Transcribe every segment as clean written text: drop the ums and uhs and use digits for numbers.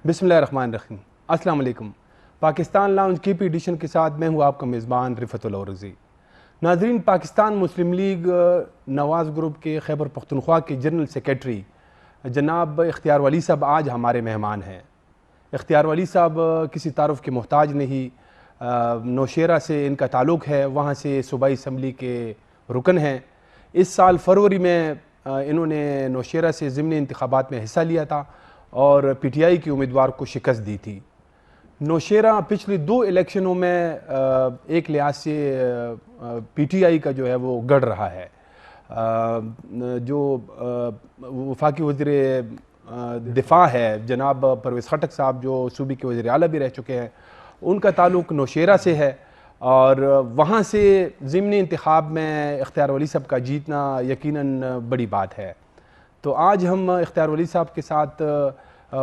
بسم اللہ الرحمن الرحیم۔ السلام علیکم۔ پاکستان لاؤنج کی پی ایڈیشن کے ساتھ میں ہوں آپ کا میزبان رفعت اللہ رضی۔ ناظرین، پاکستان مسلم لیگ نواز گروپ کے خیبر پختونخوا کے جنرل سیکریٹری جناب اختیار ولی صاحب آج ہمارے مہمان ہیں۔ اختیار ولی صاحب کسی تعارف کے محتاج نہیں، نوشیرہ سے ان کا تعلق ہے، وہاں سے صوبائی اسمبلی کے رکن ہیں۔ اس سال فروری میں انہوں نے نوشیرہ سے ضمنی انتخابات میں حصہ لیا تھا اور پی ٹی آئی کے امیدوار کو شکست دی تھی۔ نوشیرہ پچھلی 2 الیکشنوں میں ایک لحاظ سے پی ٹی آئی کا جو ہے وہ گڑ رہا ہے۔ جو وفاقی وزیر دفاع ہے جناب پرویز خٹک صاحب، جو صوبے کے وزیر اعلیٰ بھی رہ چکے ہیں، ان کا تعلق نوشیرہ سے ہے اور وہاں سے ضمنی انتخاب میں اختیار ولی صاحب کا جیتنا یقیناً بڑی بات ہے۔ تو آج ہم اختیار ولی صاحب کے ساتھ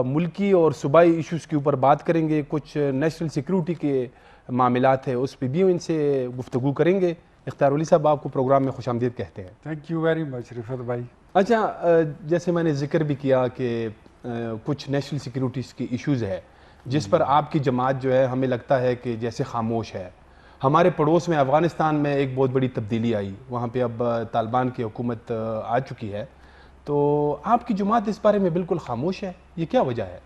ملکی اور صوبائی ایشوز کے اوپر بات کریں گے، کچھ نیشنل سیکیورٹی کے معاملات ہیں اس پہ بھی ان سے گفتگو کریں گے۔ اختیار ولی صاحب، آپ کو پروگرام میں خوش آمدید کہتے ہیں۔ تھینک یو ویری مچ رفعت بھائی۔ اچھا، جیسے میں نے ذکر بھی کیا کہ کچھ نیشنل سیکیورٹیز کی ایشوز ہے جس پر آپ کی جماعت جو ہے ہمیں لگتا ہے کہ جیسے خاموش ہے۔ ہمارے پڑوس میں افغانستان میں ایک بہت بڑی تبدیلی آئی، وہاں پہ اب طالبان کی حکومت آ چکی ہے، تو آپ کی جماعت اس بارے میں بالکل خاموش ہے، یہ کیا وجہ ہے؟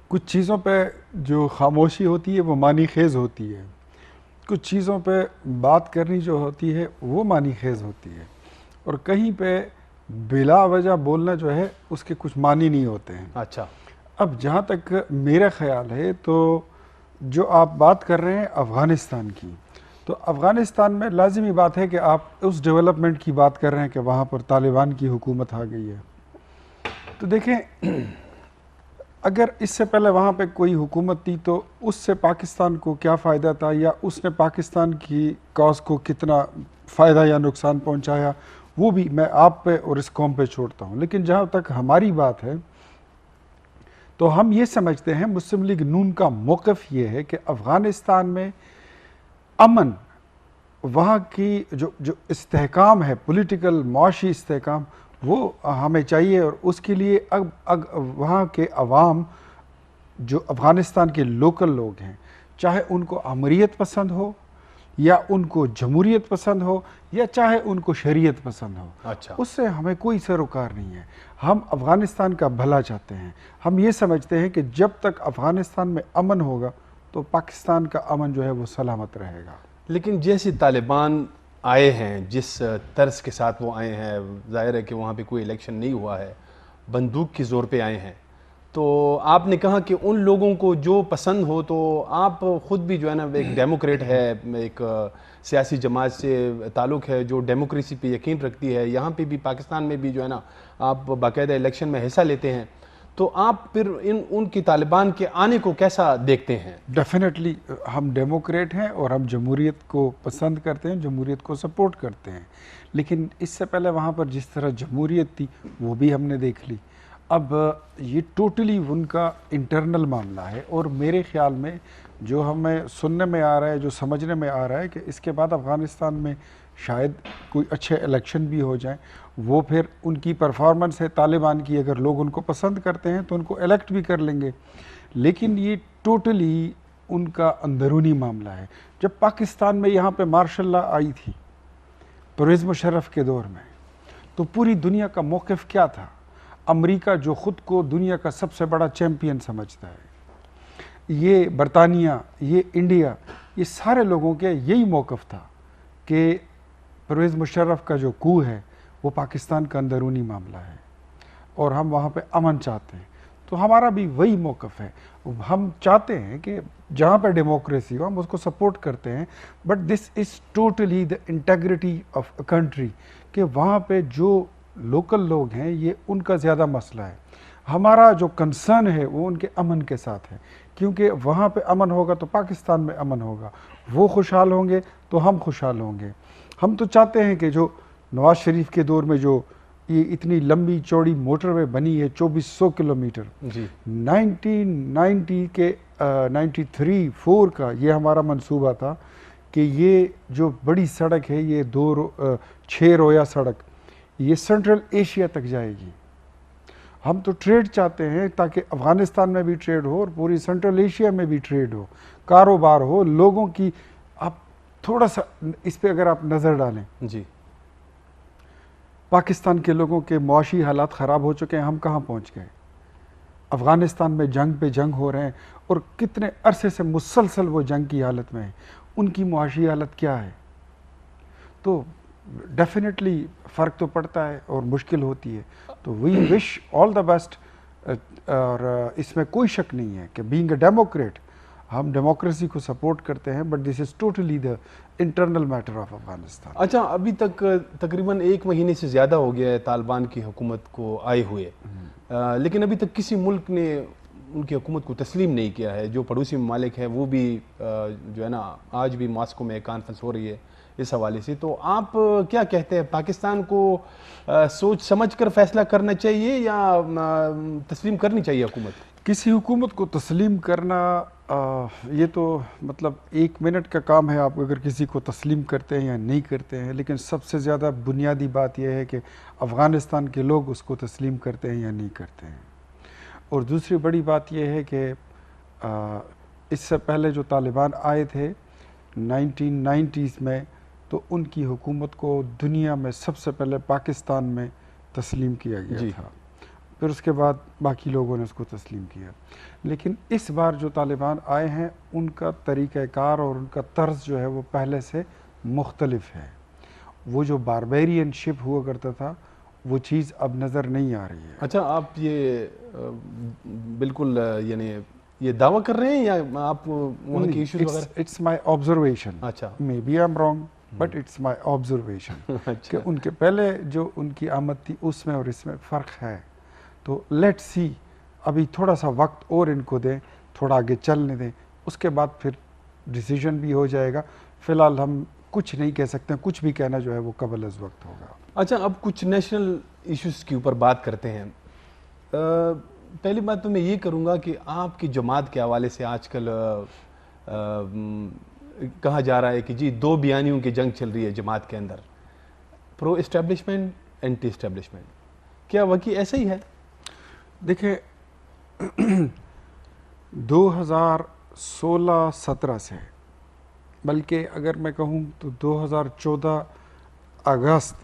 کچھ چیزوں پہ جو خاموشی ہوتی ہے وہ معنی خیز ہوتی ہے، کچھ چیزوں پہ بات کرنی جو ہوتی ہے وہ معنی خیز ہوتی ہے، اور کہیں پہ بلا وجہ بولنا جو ہے اس کے کچھ معنی نہیں ہوتے ہیں۔ اچھا، اب جہاں تک میرا خیال ہے تو جو آپ بات کر رہے ہیں افغانستان کی، تو افغانستان میں لازمی بات ہے کہ آپ اس ڈیولپمنٹ کی بات کر رہے ہیں کہ وہاں پر طالبان کی حکومت آ گئی ہے۔ تو دیکھیں، اگر اس سے پہلے وہاں پہ کوئی حکومت تھی تو اس سے پاکستان کو کیا فائدہ تھا، یا اس نے پاکستان کی کاز کو کتنا فائدہ یا نقصان پہنچایا، وہ بھی میں آپ پہ اور اس قوم پہ چھوڑتا ہوں۔ لیکن جہاں تک ہماری بات ہے تو ہم یہ سمجھتے ہیں، مسلم لیگ نون کا موقف یہ ہے کہ افغانستان میں امن، وہاں کی جو استحکام ہے، پولیٹیکل معاشی استحکام، وہ ہمیں چاہیے، اور اس کے لیے اب وہاں کے عوام جو افغانستان کے لوکل لوگ ہیں، چاہے ان کو امریت پسند ہو یا ان کو جمہوریت پسند ہو یا چاہے ان کو شریعت پسند ہو، اچھا، اس سے ہمیں کوئی سروکار نہیں ہے۔ ہم افغانستان کا بھلا چاہتے ہیں۔ ہم یہ سمجھتے ہیں کہ جب تک افغانستان میں امن ہوگا تو پاکستان کا امن جو ہے وہ سلامت رہے گا۔ لیکن جیسے طالبان آئے ہیں، جس طرز کے ساتھ وہ آئے ہیں، ظاہر ہے کہ وہاں پہ کوئی الیکشن نہیں ہوا ہے، بندوق کے زور پہ آئے ہیں، تو آپ نے کہا کہ ان لوگوں کو جو پسند ہو، تو آپ خود بھی جو ہے نا ایک ڈیموکریٹ ہے، ایک سیاسی جماعت سے تعلق ہے جو ڈیموکریسی پہ یقین رکھتی ہے، یہاں پہ بھی پاکستان میں بھی جو ہے نا آپ باقاعدہ الیکشن میں حصہ لیتے ہیں، تو آپ پھر ان کی طالبان کے آنے کو کیسا دیکھتے ہیں؟ ڈیفینیٹلی ہم ڈیموکریٹ ہیں اور ہم جمہوریت کو پسند کرتے ہیں، جمہوریت کو سپورٹ کرتے ہیں، لیکن اس سے پہلے وہاں پر جس طرح جمہوریت تھی وہ بھی ہم نے دیکھ لی۔ اب یہ ٹوٹلی ان کا انٹرنل معاملہ ہے، اور میرے خیال میں جو ہمیں سننے میں آ رہا ہے، جو سمجھنے میں آ رہا ہے کہ اس کے بعد افغانستان میں شاید کوئی اچھے الیکشن بھی ہو جائیں، وہ پھر ان کی پرفارمنس ہے طالبان کی، اگر لوگ ان کو پسند کرتے ہیں تو ان کو الیکٹ بھی کر لیں گے، لیکن یہ ٹوٹلی ان کا اندرونی معاملہ ہے۔ جب پاکستان میں یہاں پہ مارشل لا آئی تھی پرویز مشرف کے دور میں، تو پوری دنیا کا موقف کیا تھا؟ امریکہ جو خود کو دنیا کا سب سے بڑا چیمپئن سمجھتا ہے، یہ برطانیہ، یہ انڈیا، یہ سارے لوگوں کے یہی موقف تھا کہ پرویز مشرف کا جو کو ہے وہ پاکستان کا اندرونی معاملہ ہے اور ہم وہاں پہ امن چاہتے ہیں۔ تو ہمارا بھی وہی موقف ہے، ہم چاہتے ہیں کہ جہاں پہ ڈیموکریسی ہو ہم اس کو سپورٹ کرتے ہیں، but this is totally the integrity of a country, کہ وہاں پہ جو لوکل لوگ ہیں یہ ان کا زیادہ مسئلہ ہے۔ ہمارا جو کنسرن ہے وہ ان کے امن کے ساتھ ہے، کیونکہ وہاں پہ امن ہوگا تو پاکستان میں امن ہوگا، وہ خوشحال ہوں گے تو ہم خوشحال ہوں گے۔ ہم تو چاہتے ہیں کہ جو نواز شریف کے دور میں جو یہ اتنی لمبی چوڑی موٹر وے بنی ہے 2400 کلومیٹر، جی، 1990 کے 93-4 کا یہ ہمارا منصوبہ تھا کہ یہ جو بڑی سڑک ہے، یہ 6 رویا سڑک، یہ سنٹرل ایشیا تک جائے گی، ہم تو ٹریڈ چاہتے ہیں تاکہ افغانستان میں بھی ٹریڈ ہو اور پوری سینٹرل ایشیا میں بھی ٹریڈ ہو، کاروبار ہو، لوگوں کی. آپ تھوڑا سا اس پہ اگر آپ نظر ڈالیں، جی پاکستان کے لوگوں کے معاشی حالات خراب ہو چکے ہیں، ہم کہاں پہنچ گئے؟ افغانستان میں جنگ پہ جنگ ہو رہے ہیں اور کتنے عرصے سے مسلسل وہ جنگ کی حالت میں ہیں، ان کی معاشی حالت کیا ہے؟ تو ڈیفینیٹلی فرق تو پڑتا ہے اور مشکل ہوتی ہے. تو وی وش آل دا بیسٹ. اور اس میں کوئی شک نہیں ہے کہ بینگ اے ڈیموکریٹ ہم ڈیموکریسی کو سپورٹ کرتے ہیں، but this is totally the internal matter of Afghanistan. اچھا، ابھی تک تقریباً 1 مہینے سے زیادہ ہو گیا ہے طالبان کی حکومت کو آئے ہوئے، لیکن ابھی تک کسی ملک نے ان کی حکومت کو تسلیم نہیں کیا ہے. جو پڑوسی ممالک ہیں وہ بھی جو ہے نا، آج بھی ماسکو میں کانفرنس ہو رہی ہے اس حوالے سے. تو آپ کیا کہتے ہیں، پاکستان کو سوچ سمجھ کر فیصلہ کرنا چاہیے یا تسلیم کرنی چاہیے حکومت؟ کسی حکومت کو تسلیم کرنا یہ تو مطلب 1 منٹ کا کام ہے، آپ اگر کسی کو تسلیم کرتے ہیں یا نہیں کرتے ہیں. لیکن سب سے زیادہ بنیادی بات یہ ہے کہ افغانستان کے لوگ اس کو تسلیم کرتے ہیں یا نہیں کرتے ہیں. اور دوسری بڑی بات یہ ہے کہ اس سے پہلے جو طالبان آئے تھے 1990s میں، تو ان کی حکومت کو دنیا میں سب سے پہلے پاکستان میں تسلیم کیا گیا تھا، پھر اس کے بعد باقی لوگوں نے اس کو تسلیم کیا. لیکن اس بار جو طالبان آئے ہیں ان کا طریقہ کار اور ان کا طرز جو ہے وہ پہلے سے مختلف ہے. وہ جو باربیرین شپ ہوا کرتا تھا وہ چیز اب نظر نہیں آ رہی ہے. اچھا، آپ یہ بالکل یعنی یہ دعویٰ کر رہے ہیں یا آپ وہاں کی ایشوز وغیرہ؟ It's my observation. اچھا، may be I am wrong but it's my observation کہ ان کے پہلے جو ان کی آمد تھی اس میں اور اس میں فرق ہے. تو لیٹ سی، ابھی تھوڑا سا وقت اور ان کو دیں، تھوڑا آگے چلنے دیں، اس کے بعد پھر ڈیسیجن بھی ہو جائے گا. فی الحال ہم کچھ نہیں کہہ سکتے، کچھ بھی کہنا جو ہے وہ قبل از وقت ہوگا. اچھا، اب کچھ نیشنل ایشوز کے اوپر بات کرتے ہیں. پہلی بات تو میں یہ کروں گا کہ آپ کی جماعت کے حوالے سے آج کل کہا جا رہا ہے کہ جی 2 بیانیوں کی جنگ چل رہی ہے جماعت کے اندر، پرو اسٹیبلشمنٹ، اینٹی اسٹیبلشمنٹ. کیا واقعی ایسا ہی ہے؟ دیکھیں 2016-17 سے، بلکہ اگر میں کہوں تو 2014 اگست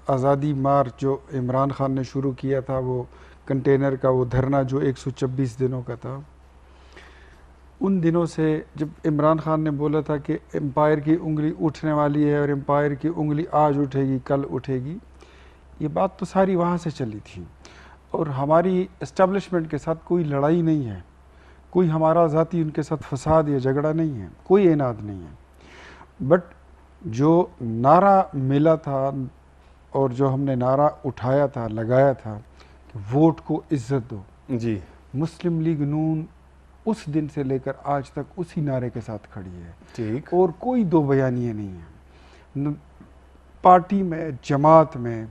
آزادی مارچ جو عمران خان نے شروع کیا تھا، وہ کنٹینر کا وہ دھرنا جو 126 دنوں کا تھا، ان دنوں سے جب عمران خان نے بولا تھا کہ امپائر کی انگلی اٹھنے والی ہے اور امپائر کی انگلی آج اٹھے گی کل اٹھے گی، یہ بات تو ساری وہاں سے چلی تھی. اور ہماری اسٹیبلشمنٹ کے ساتھ کوئی لڑائی نہیں ہے، کوئی ہمارا ذاتی ان کے ساتھ فساد یا جھگڑا نہیں ہے، کوئی اناد نہیں ہے. بٹ جو نعرہ ملا تھا اور جو ہم نے نعرہ اٹھایا تھا، لگایا تھا کہ ووٹ کو عزت دو، جی، مسلم لیگ نون اس دن سے لے کر آج تک اسی نعرے کے ساتھ کھڑی ہے. ٹھیک. اور کوئی 2 بیانیے نہیں ہیں. پارٹی میں، جماعت میں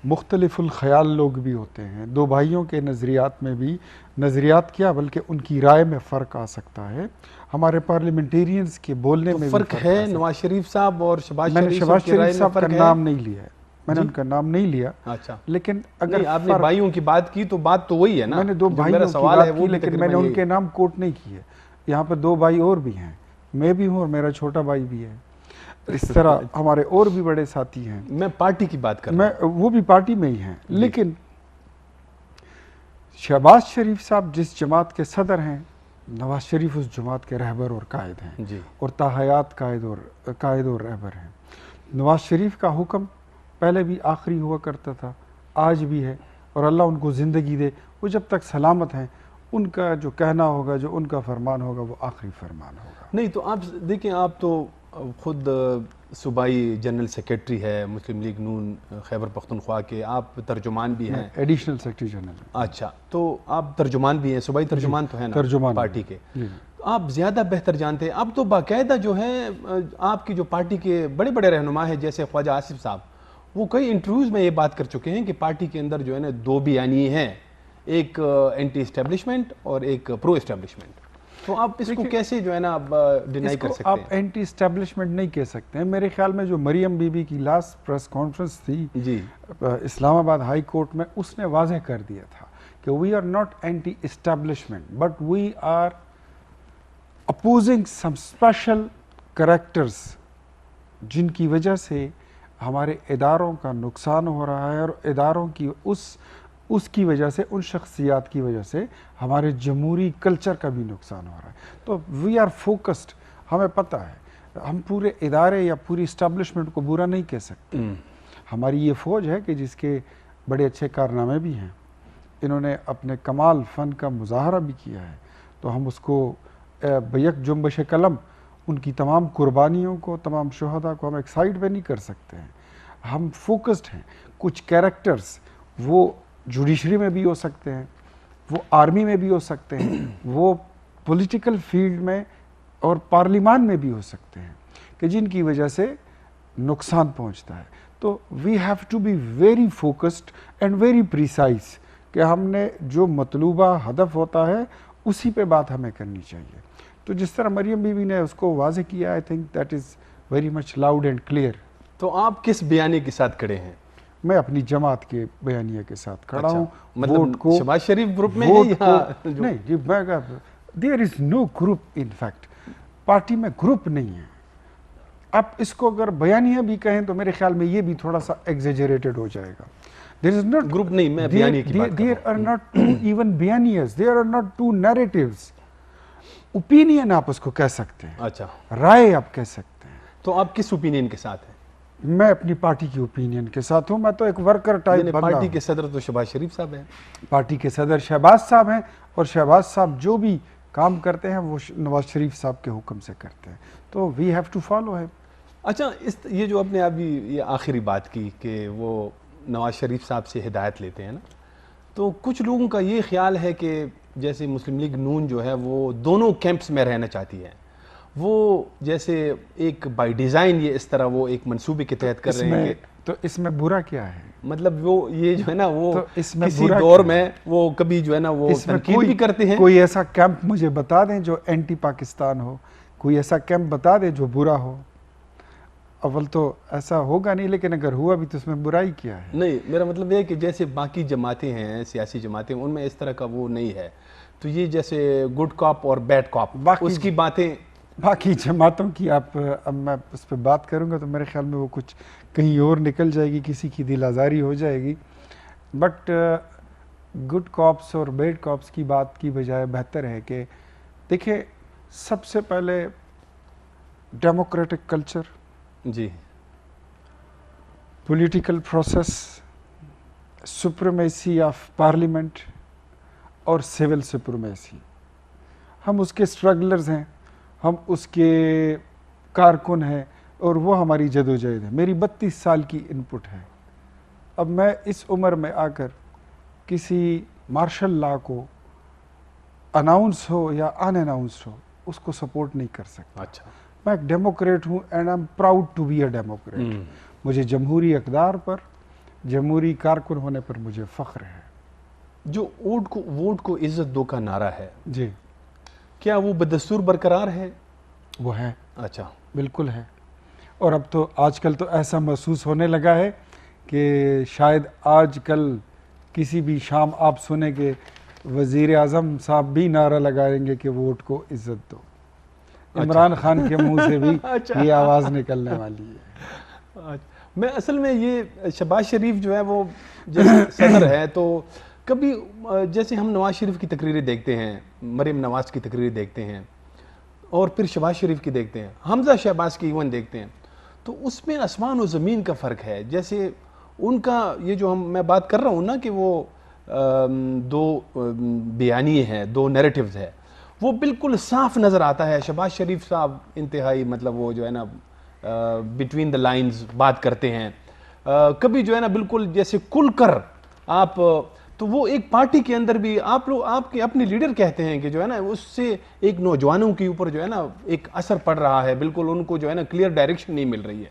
مختلف الخیال لوگ بھی ہوتے ہیں. 2 بھائیوں کے نظریات میں بھی، نظریات کیا بلکہ ان کی رائے میں فرق آ سکتا ہے. ہمارے پارلیمنٹیرینز کے بولنے میں فرق ہے. نواز شریف صاحب اور شہباز میں نے شہباز شریف صاحب کا نام نہیں لیا ہے، میں نے ان کا نام نہیں لیا. اچھا، لیکن اگر آپ نے بھائیوں کی بات کی تو بات تو وہی ہے نا. میں نے 2 بھائیوں کی بات کی لیکن میں نے ان کے نام کوٹ نہیں کیے. یہاں پہ 2 بھائی اور بھی ہیں، میں بھی ہوں اور میرا چھوٹا بھائی بھی ہے. اس طرح ہمارے اور بھی بڑے ساتھی ہیں. میں پارٹی کی بات کر رہا ہوں. وہ بھی پارٹی میں ہی ہیں. لیکن شہباز شریف صاحب جس جماعت کے صدر ہیں، نواز شریف اس جماعت کے رہبر اور قائد ہیں، جی، اور تاحیات قائد اور رہبر ہیں. نواز شریف کا حکم پہلے بھی آخری ہوا کرتا تھا، آج بھی ہے، اور اللہ ان کو زندگی دے، وہ جب تک سلامت ہیں ان کا جو کہنا ہوگا، جو ان کا فرمان ہوگا وہ آخری فرمان ہوگا. نہیں تو آپ دیکھیں، آپ تو خود صوبائی جنرل سیکریٹری ہے مسلم لیگ نون خیبر پختونخوا کے، آپ ترجمان بھی ہیں. Additional secretary general. اچھا، تو آپ ترجمان بھی ہیں، صوبائی ترجمان تو ہیں نا پارٹی کے. آپ زیادہ بہتر جانتے ہیں. اب تو باقاعدہ جو ہے آپ کی جو پارٹی کے بڑے بڑے رہنما ہیں جیسے خواجہ آصف صاحب، وہ کئی انٹرویوز میں یہ بات کر چکے ہیں کہ پارٹی کے اندر جو ہے نا 2 بیانیے ہیں، ایک اینٹی اسٹیبلشمنٹ اور ایک پرو اسٹیبلشمنٹ. تو آپ اس کو کیسے جو ہے نا ڈینائی کر سکتے آپ ہیں؟ اینٹی اسٹیبلشمنٹ نہیں کہہ سکتے ہیں. میرے خیال میں جو مریم بی بی کی لاسٹ پریس کانفرنس تھی جی اسلام آباد ہائی کورٹ میں, اس نے واضح کر دیا تھا کہ we are not anti establishment but we are opposing some special characters جن کی وجہ سے ہمارے اداروں کا نقصان ہو رہا ہے, اور اداروں کی اس کی وجہ سے, ان شخصیات کی وجہ سے ہمارے جمہوری کلچر کا بھی نقصان ہو رہا ہے. تو وی آر فوکسڈ, ہمیں پتہ ہے ہم پورے ادارے یا پوری اسٹیبلشمنٹ کو برا نہیں کہہ سکتے. ہماری یہ فوج ہے کہ جس کے بڑے اچھے کارنامے بھی ہیں, انہوں نے اپنے کمال فن کا مظاہرہ بھی کیا ہے, تو ہم اس کو بیک جنبش قلم ان کی تمام قربانیوں کو, تمام شہداء کو ہم ایک سائڈ پہ نہیں کر سکتے ہیں. ہم فوکسڈ ہیں. کچھ کیریکٹرز وہ جوڈیشری میں بھی ہو سکتے ہیں, وہ آرمی میں بھی ہو سکتے ہیں, وہ پولیٹیکل فیلڈ میں اور پارلیمان میں بھی ہو سکتے ہیں, کہ جن کی وجہ سے نقصان پہنچتا ہے. تو we have to be very focused and very precise کہ ہم نے جو مطلوبہ ہدف ہوتا ہے اسی پہ بات ہمیں کرنی چاہیے. تو جس طرح مریم بی بی نے اس کو واضح کیا, I think that is very much loud and clear. تو آپ کس بیانیے کے ساتھ کھڑے ہیں؟ میں اپنی جماعت کے بیانیے کے ساتھ کھڑا ہوں. مطلب شہباز شریف گروپ میں ہے یا نہیں جی, دیر از نو گروپ, ان فیکٹ پارٹی میں گروپ نہیں ہے. آپ اس کو اگر بیانیہ بھی کہیں تو میرے خیال میں یہ بھی تھوڑا سا ایگزیجریٹڈ ہو جائے گا. There is not گروپ نہیں, میں بیانیے کی بات کر رہا ہوں. There are not two even بیانیز, there are not two narratives. Opinion آپ اس کو کہہ سکتے ہیں, اچھا رائے آپ کہہ سکتے ہیں. تو آپ کس اوپینین کے ساتھ ہیں؟ میں اپنی پارٹی کی اوپینین کے ساتھ ہوں. میں تو ایک ورکر ٹائپ بندہ پارٹی ہوں. کے صدر تو شہباز شریف صاحب ہیں. پارٹی کے صدر شہباز صاحب ہیں, اور شہباز صاحب جو بھی کام کرتے ہیں وہ نواز شریف صاحب کے حکم سے کرتے ہیں. تو we have to follow him. اچھا, یہ جو آپ نے ابھی یہ آخری بات کی کہ وہ نواز شریف صاحب سے ہدایت لیتے ہیں نا, تو کچھ لوگوں کا یہ خیال ہے کہ جیسے مسلم لیگ نون جو ہے وہ دونوں کیمپس میں رہنا چاہتی ہے, وہ جیسے ایک بائی ڈیزائن یہ اس طرح وہ ایک منصوبے کے تحت کر رہے ہیں کہ تو اس میں برا کیا ہے؟ مطلب وہ یہ جو ہے نا وہ اس میں کسی دور میں وہ کبھی جو ہے نا وہ تنقید بھی کرتے ہیں. کوئی ایسا کیمپ مجھے بتا دیں جو اینٹی پاکستان ہو, کوئی ایسا کیمپ بتا دیں جو برا ہو. اول تو ایسا ہوگا نہیں, لیکن اگر ہوا بھی تو اس میں برائی کیا ہے؟ نہیں, میرا مطلب یہ ہے کہ جیسے باقی جماعتیں ہیں, سیاسی جماعتیں, ان میں اس طرح کا وہ نہیں ہے. تو یہ جیسے گڈ کاپ اور بیڈ کاپ, اس کی باتیں باقی جماعتوں کی اب میں اس پہ بات کروں گا تو میرے خیال میں وہ کچھ کہیں اور نکل جائے گی, کسی کی دل آزاری ہو جائے گی. بٹ گڈ کاپس اور بیڈ کاپس کی بات کی بجائے بہتر ہے کہ دیکھیں, سب سے پہلے ڈیموکریٹک کلچر, جی, political process, supremacy of parliament اور سول سپریمیسی, ہم اس کے اسٹرگلرز ہیں, ہم اس کے کارکن ہیں, اور وہ ہماری جدوجہد ہے. میری 32 سال کی انپٹ ہے. اب میں اس عمر میں آ کر کسی مارشل لا کو اناؤنس ہو یا ان اناؤنس ہو اس کو سپورٹ نہیں کر سکتا. اچھا, میں ایک ڈیموکریٹ ہوں and I am proud to be a democrat. مجھے جمہوری اقدار پر, جمہوری کارکن ہونے پر مجھے فخر ہے. جو ووٹ کو عزت دو کا نعرہ ہے, جی, کیا وہ بدستور برقرار ہے؟ وہ ہے. اچھا, بالکل ہے. اور اب تو آج کل تو ایسا محسوس ہونے لگا ہے کہ شاید آج کل کسی بھی شام آپ سنیں کہ وزیر اعظم صاحب بھی نعرہ لگائیں گے کہ ووٹ کو عزت دو. عمران خان کے منہ سے بھی یہ آواز نکلنے والی ہے. میں اصل میں یہ شہباز شریف جو ہے وہ جیسے صدر ہے, تو کبھی جیسے ہم نواز شریف کی تقریریں دیکھتے ہیں, مریم نواز کی تقریریں دیکھتے ہیں, اور پھر شہباز شریف کی دیکھتے ہیں, حمزہ شہباز کی ایون دیکھتے ہیں, تو اس میں آسمان و زمین کا فرق ہے. جیسے ان کا یہ جو میں بات کر رہا ہوں نا کہ وہ دو بیانیے ہیں, دو نیریٹیوز ہے, وہ بالکل صاف نظر آتا ہے. شہباز شریف صاحب انتہائی مطلب وہ جو ہے نا بٹوین دا لائنز بات کرتے ہیں, کبھی جو ہے نا بالکل جیسے کھل کر آپ, تو وہ ایک پارٹی کے اندر بھی آپ لوگ, آپ کے اپنے لیڈر کہتے ہیں کہ جو ہے نا اس سے ایک نوجوانوں کے اوپر جو ہے نا ایک اثر پڑ رہا ہے, بالکل ان کو جو ہے نا کلیئر ڈائریکشن نہیں مل رہی ہے.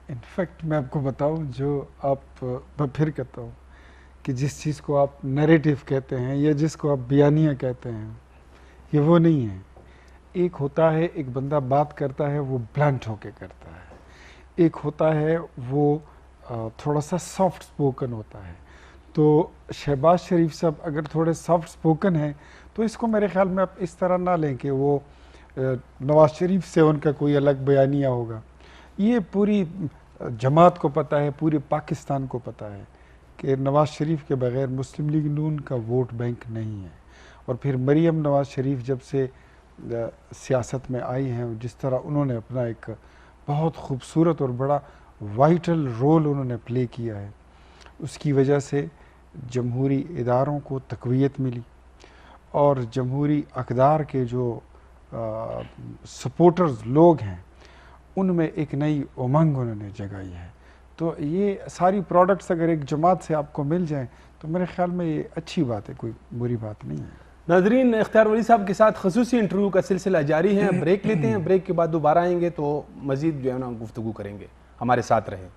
انفیکٹ میں آپ کو بتاؤں, جو آپ, میں پھر کہتا ہوں کہ جس چیز کو آپ نیریٹو کہتے ہیں یا جس کو آپ بیانیہ کہتے ہیں, یہ وہ نہیں ہے. ایک ہوتا ہے ایک بندہ بات کرتا ہے وہ بلنٹ ہو کے کرتا ہے، ایک ہوتا ہے وہ تھوڑا سا سافٹ سپوکن ہوتا ہے. تو شہباز شریف صاحب اگر تھوڑے سافٹ سپوکن ہیں تو اس کو میرے خیال میں آپ اس طرح نہ لیں کہ وہ نواز شریف سے ان کا کوئی الگ بیانیہ ہوگا. یہ پوری جماعت کو پتہ ہے، پورے پاکستان کو پتہ ہے کہ نواز شریف کے بغیر مسلم لیگ نون کا ووٹ بینک نہیں ہے. اور پھر مریم نواز شریف جب سے سیاست میں آئی ہیں، جس طرح انہوں نے اپنا ایک بہت خوبصورت اور بڑا وائٹل رول انہوں نے پلے کیا ہے، اس کی وجہ سے جمہوری اداروں کو تقویت ملی اور جمہوری اقدار کے جو سپورٹرز لوگ ہیں ان میں ایک نئی امنگ انہوں نے جگائی ہے. تو یہ ساری پروڈکٹس اگر ایک جماعت سے آپ کو مل جائیں تو میرے خیال میں یہ اچھی بات ہے، کوئی بری بات نہیں ہے. ناظرین، اختیار ولی صاحب کے ساتھ خصوصی انٹرویو کا سلسلہ جاری ہے. بریک لیتے ہیں، بریک کے بعد دوبارہ آئیں گے تو مزید جو ہے نا گفتگو کریں گے. ہمارے ساتھ رہیں.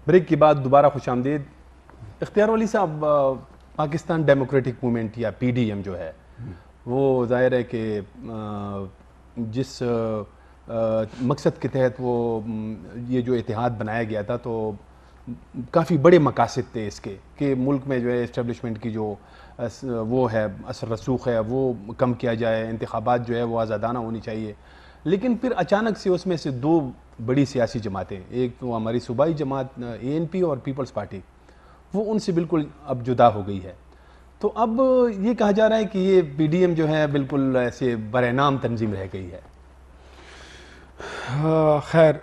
بریک کے بعد دوبارہ خوش آمدید. اختیار ولی صاحب، پاکستان ڈیموکریٹک موومنٹ یا پی ڈی ایم جو ہے وہ ظاہر ہے کہ جس مقصد کے تحت وہ یہ جو اتحاد بنایا گیا تھا تو کافی بڑے مقاصد تھے اس کے کہ ملک میں جو ہے اسٹیبلشمنٹ کی جو وہ ہے اثر رسوخ ہے وہ کم کیا جائے، انتخابات جو ہے وہ آزادانہ ہونی چاہیے. لیکن پھر اچانک سے اس میں سے دو بڑی سیاسی جماعتیں، ایک تو ہماری صوبائی جماعت اے این پی اور پیپلز پارٹی، وہ ان سے بالکل اب جدا ہو گئی ہے. تو اب یہ کہا جا رہا ہے کہ یہ پی ڈی ایم جو ہے بالکل ایسے برائے نام تنظیم رہ گئی ہے. خیر،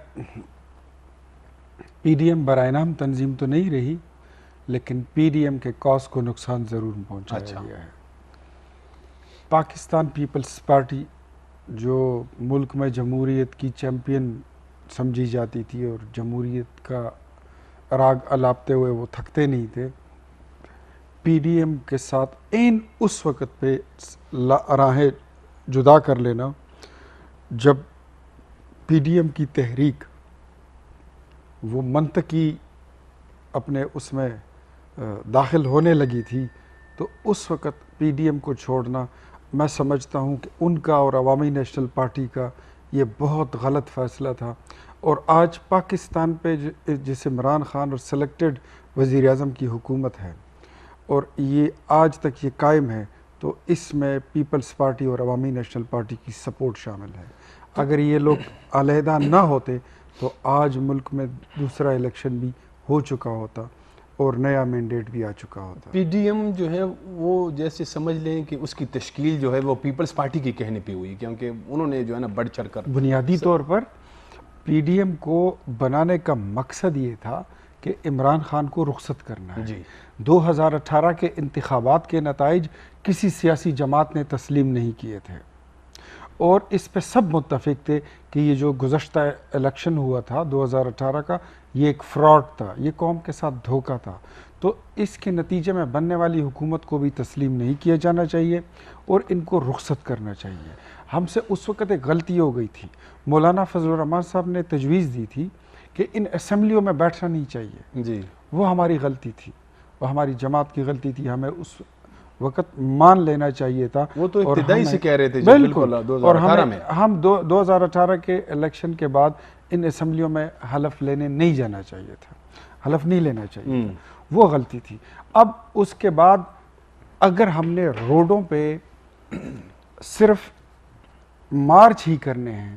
پی ڈی ایم برائے نام تنظیم تو نہیں رہی، لیکن پی ڈی ایم کے کاز کو نقصان ضرور پہنچایا گیا ہے. پاکستان پیپلز پارٹی جو ملک میں جمہوریت کی چیمپئن سمجھی جاتی تھی اور جمہوریت کا راگ الاپتے ہوئے وہ تھکتے نہیں تھے، پی ڈی ایم کے ساتھ عین اس وقت پہ راہیں جدا کر لینا جب پی ڈی ایم کی تحریک وہ منطقی اپنے اس میں داخل ہونے لگی تھی، تو اس وقت پی ڈی ایم کو چھوڑنا میں سمجھتا ہوں کہ ان کا اور عوامی نیشنل پارٹی کا یہ بہت غلط فیصلہ تھا. اور آج پاکستان پہ جس عمران خان اور سلیکٹڈ وزیر اعظم کی حکومت ہے اور یہ آج تک یہ قائم ہے، تو اس میں پیپلز پارٹی اور عوامی نیشنل پارٹی کی سپورٹ شامل ہے. اگر یہ لوگ علیحدہ نہ ہوتے تو آج ملک میں دوسرا الیکشن بھی ہو چکا ہوتا اور نیا مینڈیٹ بھی آ چکا ہوتا. پی ڈی ایم جو ہے وہ جیسے سمجھ لیں کہ اس کی تشکیل جو ہے وہ پیپلز پارٹی کے کہنے پہ ہوئی، کیونکہ انہوں نے جو ہے نا بڑھ چڑھ کر بنیادی طور پر پی ڈی ایم کو بنانے کا مقصد یہ تھا کہ عمران خان کو رخصت کرنا ہے. 2018 کے انتخابات کے نتائج کسی سیاسی جماعت نے تسلیم نہیں کیے تھے اور اس پہ سب متفق تھے کہ یہ جو گزشتہ الیکشن ہوا تھا 2018 کا، یہ ایک فراڈ تھا، یہ قوم کے ساتھ دھوکہ تھا. تو اس کے نتیجے میں بننے والی حکومت کو بھی تسلیم نہیں کیا جانا چاہیے اور ان کو رخصت کرنا چاہیے. ہم سے اس وقت ایک غلطی ہو گئی تھی. مولانا فضل الرحمان صاحب نے تجویز دی تھی کہ ان اسمبلیوں میں بیٹھنا نہیں چاہیے. جی، وہ ہماری غلطی تھی، وہ ہماری جماعت کی غلطی تھی. ہمیں اس وقت مان لینا چاہیے تھا. وہ تو ابتدائی سے کہہ رہے تھے بالکل. اور ہم 2018 کے الیکشن کے بعد ان اسمبلیوں میں حلف لینے نہیں جانا چاہیے تھا، حلف نہیں لینا چاہیے تھا. وہ غلطی تھی. اب اس کے بعد اگر ہم نے روڈوں پہ صرف مارچ ہی کرنے ہیں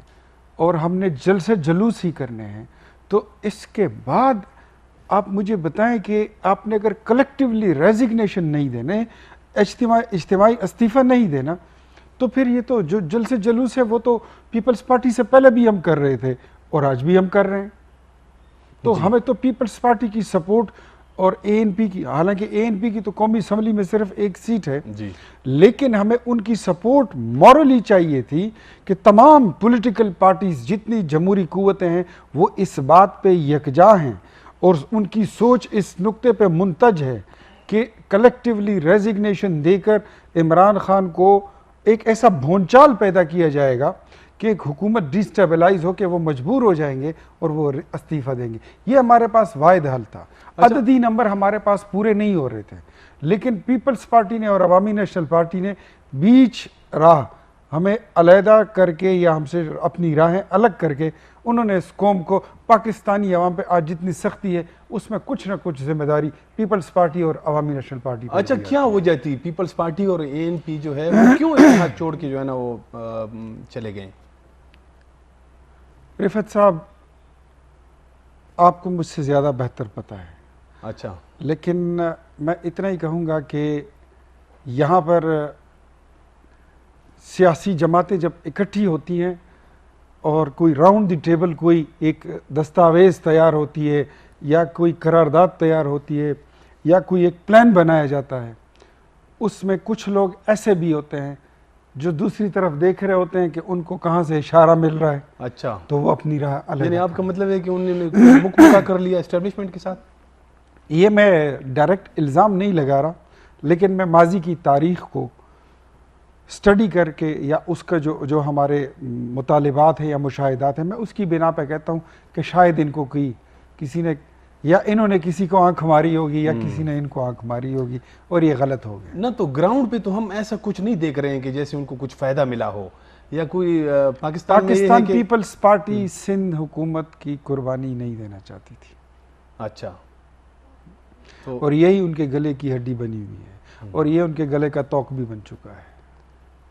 اور ہم نے جلسے جلوس ہی کرنے ہیں، تو اس کے بعد آپ مجھے بتائیں کہ آپ نے اگر کلیکٹیولی ریزگنیشن نہیں دینے، اجتماعی استعفیٰ نہیں دینا، تو پھر یہ تو جو جلسے جلوس ہے وہ تو پیپلز پارٹی سے پہلے بھی ہم کر رہے تھے اور آج بھی ہم کر رہے ہیں. تو ہمیں تو پیپلز پارٹی کی سپورٹ اور اے این پی کی، حالانکہ اے این پی کی تو قومی اسمبلی میں صرف ایک سیٹ ہے، لیکن ہمیں ان کی سپورٹ مورلی چاہیے تھی کہ تمام پولیٹیکل پارٹیز جتنی جمہوری قوتیں ہیں وہ اس بات پہ یکجا ہیں اور ان کی سوچ اس نقطے پہ منتج ہے کہ کلیکٹیولی ریزگنیشن دے کر عمران خان کو ایک ایسا بھونچال پیدا کیا جائے گا کہ ایک حکومت ڈیسٹیبلائز ہو کے وہ مجبور ہو جائیں گے اور وہ استعفیٰ دیں گے. یہ ہمارے پاس واحد حل تھا. عددی نمبر ہمارے پاس پورے نہیں ہو رہے تھے، لیکن پیپلز پارٹی نے اور عوامی نیشنل پارٹی نے بیچ راہ ہمیں علیحدہ کر کے یا ہم سے اپنی راہیں الگ کر کے انہوں نے اس قوم کو، پاکستانی عوام پہ آج جتنی سختی ہے اس میں کچھ نہ کچھ ذمہ داری پیپلز پارٹی اور عوامی نیشنل پارٹی پہ. اچھا، کیا وجہ تھی پیپلز پارٹی اور اے این پی جو ہے وہ کیوں اتحاد چھوڑ کے جو ہے نا وہ چلے گئے؟ رفعت صاحب، آپ کو مجھ سے زیادہ بہتر پتہ ہے. اچھا. لیکن میں اتنا ہی کہوں گا کہ یہاں پر سیاسی جماعتیں جب اکٹھی ہوتی ہیں اور کوئی راؤنڈ دی ٹیبل کوئی ایک دستاویز تیار ہوتی ہے یا کوئی قرارداد تیار ہوتی ہے یا کوئی ایک پلان بنایا جاتا ہے، اس میں کچھ لوگ ایسے بھی ہوتے ہیں جو دوسری طرف دیکھ رہے ہوتے ہیں کہ ان کو کہاں سے اشارہ مل رہا ہے. اچھا، تو وہ اپنی راہ الگ. یعنی آپ کا مطلب ہے کہ انہوں نے مکمل کر لیا اسٹیبلشمنٹ کے ساتھ؟ یہ میں ڈائریکٹ الزام نہیں لگا رہا، لیکن میں ماضی کی تاریخ کو اسٹڈی کر کے یا اس کا جو ہمارے مطالبات ہیں یا مشاہدات ہیں، میں اس کی بنا پہ کہتا ہوں کہ شاید ان کو کسی نے یا انہوں نے کسی کو آنکھ ماری ہوگی یا کسی نے ان کو آنکھ ماری ہوگی اور یہ غلط ہو گیا. نہ تو گراؤنڈ پہ تو ہم ایسا کچھ نہیں دیکھ رہے ہیں کہ جیسے ان کو کچھ فائدہ ملا ہو یا کوئی پاکستان پیپلز پارٹی سندھ حکومت کی قربانی نہیں دینا چاہتی تھی. اچھا. اور یہی ان کے گلے کی ہڈی بنی ہوئی ہے اور یہ ان کے گلے کا توق بھی بن چکا ہے.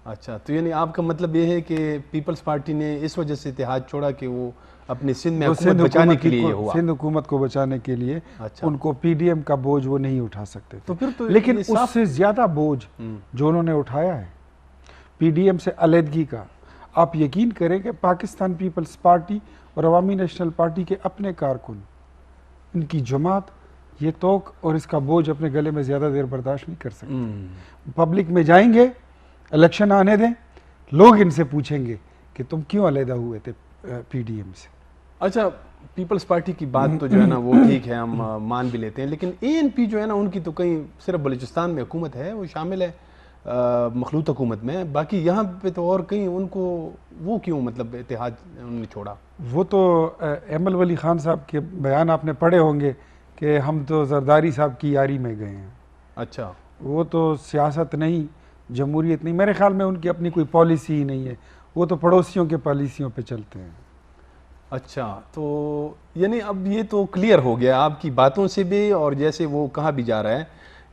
اچھا، تو یعنی آپ کا مطلب یہ ہے کہ پیپلز پارٹی نے اس وجہ سے اتحاد چھوڑا کہ وہ اپنی سندھ میں حکومت بچانے کے لیے ہوا. سندھ حکومت کو بچانے کے لیے ان کو پی ڈی ایم کا بوجھ وہ نہیں اٹھا سکتے تھے. لیکن اس سے زیادہ بوجھ جو انہوں نے اٹھایا ہے پی ڈی ایم سے علیحدگی کا، آپ یقین کریں کہ پاکستان پیپلز پارٹی اور عوامی نیشنل پارٹی کے اپنے کارکن، ان کی جماعت یہ توق اور اس کا بوجھ اپنے گلے میں زیادہ دیر برداشت نہیں کر سکتے. پبلک میں جائیں گے، الیکشن آنے دیں، لوگ ان سے پوچھیں گے کہ تم کیوں علیحدہ ہوئے تھے پی ڈی ایم سے. اچھا، پیپلز پارٹی کی بات تو جو ہے نا وہ ٹھیک ہے، ہم مان بھی لیتے ہیں، لیکن اے این پی جو ہے نا ان کی تو کہیں صرف بلوچستان میں حکومت ہے، وہ شامل ہے مخلوط حکومت میں، باقی یہاں پہ تو اور کہیں ان کو وہ کیوں مطلب اتحاد انہوں نے چھوڑا؟ وہ تو ایمل ولی خان صاحب کے بیان آپ نے پڑھے ہوں گے کہ ہم تو زرداری صاحب کی یاری میں گئے ہیں. اچھا. وہ تو سیاست نہیں، جمہوریت نہیں، میرے خیال میں ان کی اپنی کوئی پالیسی ہی نہیں ہے، وہ تو پڑوسیوں کے پالیسیوں پہ چلتے ہیں. اچھا، تو یعنی اب یہ تو کلیئر ہو گیا آپ کی باتوں سے بھی اور جیسے وہ کہا بھی جا رہا ہے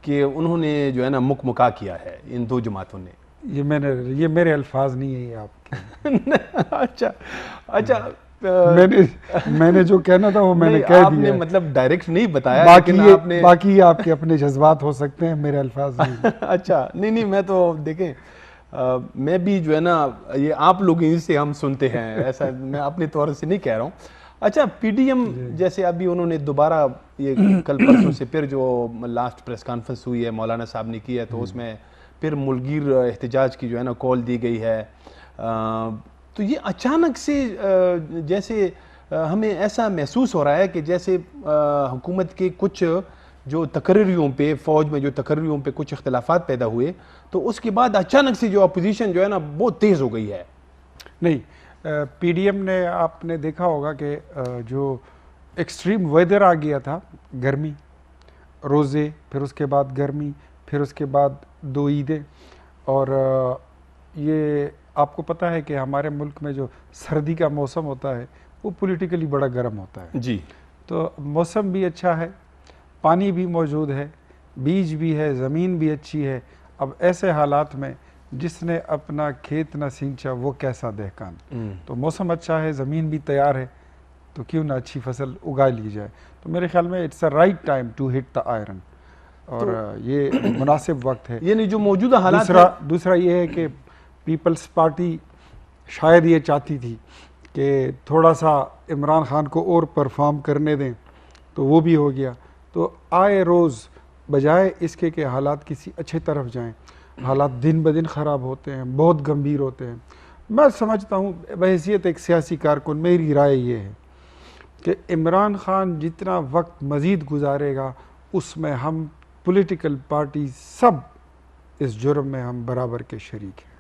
کہ انہوں نے جو ہے نا مکا کیا ہے ان دو جماعتوں نے. یہ میرے الفاظ نہیں ہے، یہ آپ کے. اچھا، میں نے جو کہنا تھا وہ میں نے کہہ دیا. آپ نے مطلب ڈائریکٹ نہیں بتایا، باقی آپ کے اپنے جذبات ہو سکتے ہیں، میرے الفاظ نہیں. اچھا، نہیں میں تو دیکھیں میں بھی جو ہے نا یہ آپ لوگ سے ہم سنتے ہیں، ایسا میں اپنے طور سے نہیں کہہ رہا ہوں. اچھا، پی ڈی ایم جیسے ابھی انہوں نے دوبارہ یہ کل پرسوں سے پھر جو لاسٹ پریس کانفرنس ہوئی ہے مولانا صاحب نے کی ہے، تو اس میں پھر ملکگیر احتجاج کی جو ہے نا کال دی گئی ہے. تو یہ اچانک سے جیسے ہمیں ایسا محسوس ہو رہا ہے کہ جیسے حکومت کے کچھ جو تقرریوں پہ، فوج میں جو تقرریوں پہ کچھ اختلافات پیدا ہوئے، تو اس کے بعد اچانک سے جو اپوزیشن جو ہے نا بہت تیز ہو گئی ہے. نہیں، پی ڈی ایم نے آپ نے دیکھا ہوگا کہ جو ایکسٹریم ویدر آ گیا تھا، گرمی، روزے، پھر اس کے بعد گرمی، پھر اس کے بعد 2 عیدیں، اور یہ آپ کو پتہ ہے کہ ہمارے ملک میں جو سردی کا موسم ہوتا ہے وہ پولیٹیکلی بڑا گرم ہوتا ہے. جی. تو موسم بھی اچھا ہے، پانی بھی موجود ہے، بیج بھی ہے، زمین بھی اچھی ہے. اب ایسے حالات میں جس نے اپنا کھیت نہ سینچا وہ کیسا دہقان. تو موسم اچھا ہے، زمین بھی تیار ہے، تو کیوں نہ اچھی فصل اگا لی جائے. تو میرے خیال میں it's a right time to hit the iron, اور یہ مناسب وقت ہے. یعنی جو موجودہ حالات دوسرا یہ ہے کہ پیپلز پارٹی شاید یہ چاہتی تھی کہ تھوڑا سا عمران خان کو اور پرفارم کرنے دیں, تو وہ بھی ہو گیا. تو آئے روز بجائے اس کے کہ حالات کسی اچھے طرف جائیں, حالات دن بدن خراب ہوتے ہیں, بہت گمبھیر ہوتے ہیں. میں سمجھتا ہوں بحیثیت ایک سیاسی کارکن میری رائے یہ ہے کہ عمران خان جتنا وقت مزید گزارے گا اس میں ہم پولیٹیکل پارٹی سب اس جرم میں ہم برابر کے شریک ہیں.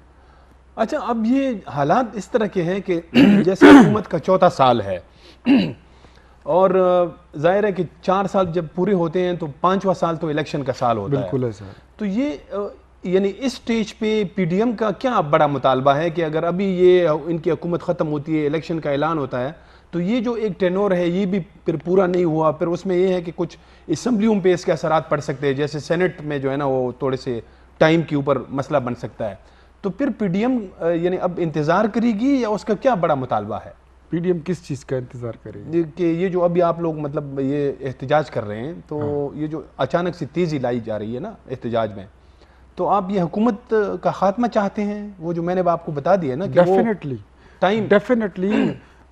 اچھا, اب یہ حالات اس طرح کے ہیں کہ جیسے حکومت کا 4تھا سال ہے, اور ظاہر ہے کہ 4 سال جب پورے ہوتے ہیں تو 5واں سال تو الیکشن کا سال ہوتا ہے. بالکل ایسا. تو یہ یعنی اس سٹیج پہ پی ڈی ایم کا کیا بڑا مطالبہ ہے کہ اگر ابھی یہ ان کی حکومت ختم ہوتی ہے, الیکشن کا اعلان ہوتا ہے, تو یہ جو ایک ٹینور ہے یہ بھی پھر پورا نہیں ہوا, پھر اس میں یہ ہے کہ کچھ اسمبلیوں پہ اس کے اثرات پڑ سکتے ہیں, جیسے سینٹ میں جو ہے نا وہ تھوڑے سے ٹائم کے اوپر مسئلہ بن سکتا ہے. تو پھر پی ڈی ایم یعنی اب انتظار کرے گی یا اس کا کیا بڑا مطالبہ ہے؟ پی ڈی ایم کس چیز کا انتظار کرے گی؟ کہ یہ جو ابھی آپ لوگ مطلب یہ احتجاج کر رہے ہیں, تو یہ جو اچانک سے تیزی لائی جا رہی ہے نا احتجاج میں, تو آپ یہ حکومت کا خاتمہ چاہتے ہیں؟ وہ جو میں نے آپ کو بتا دیا نا کہ definitely time definitely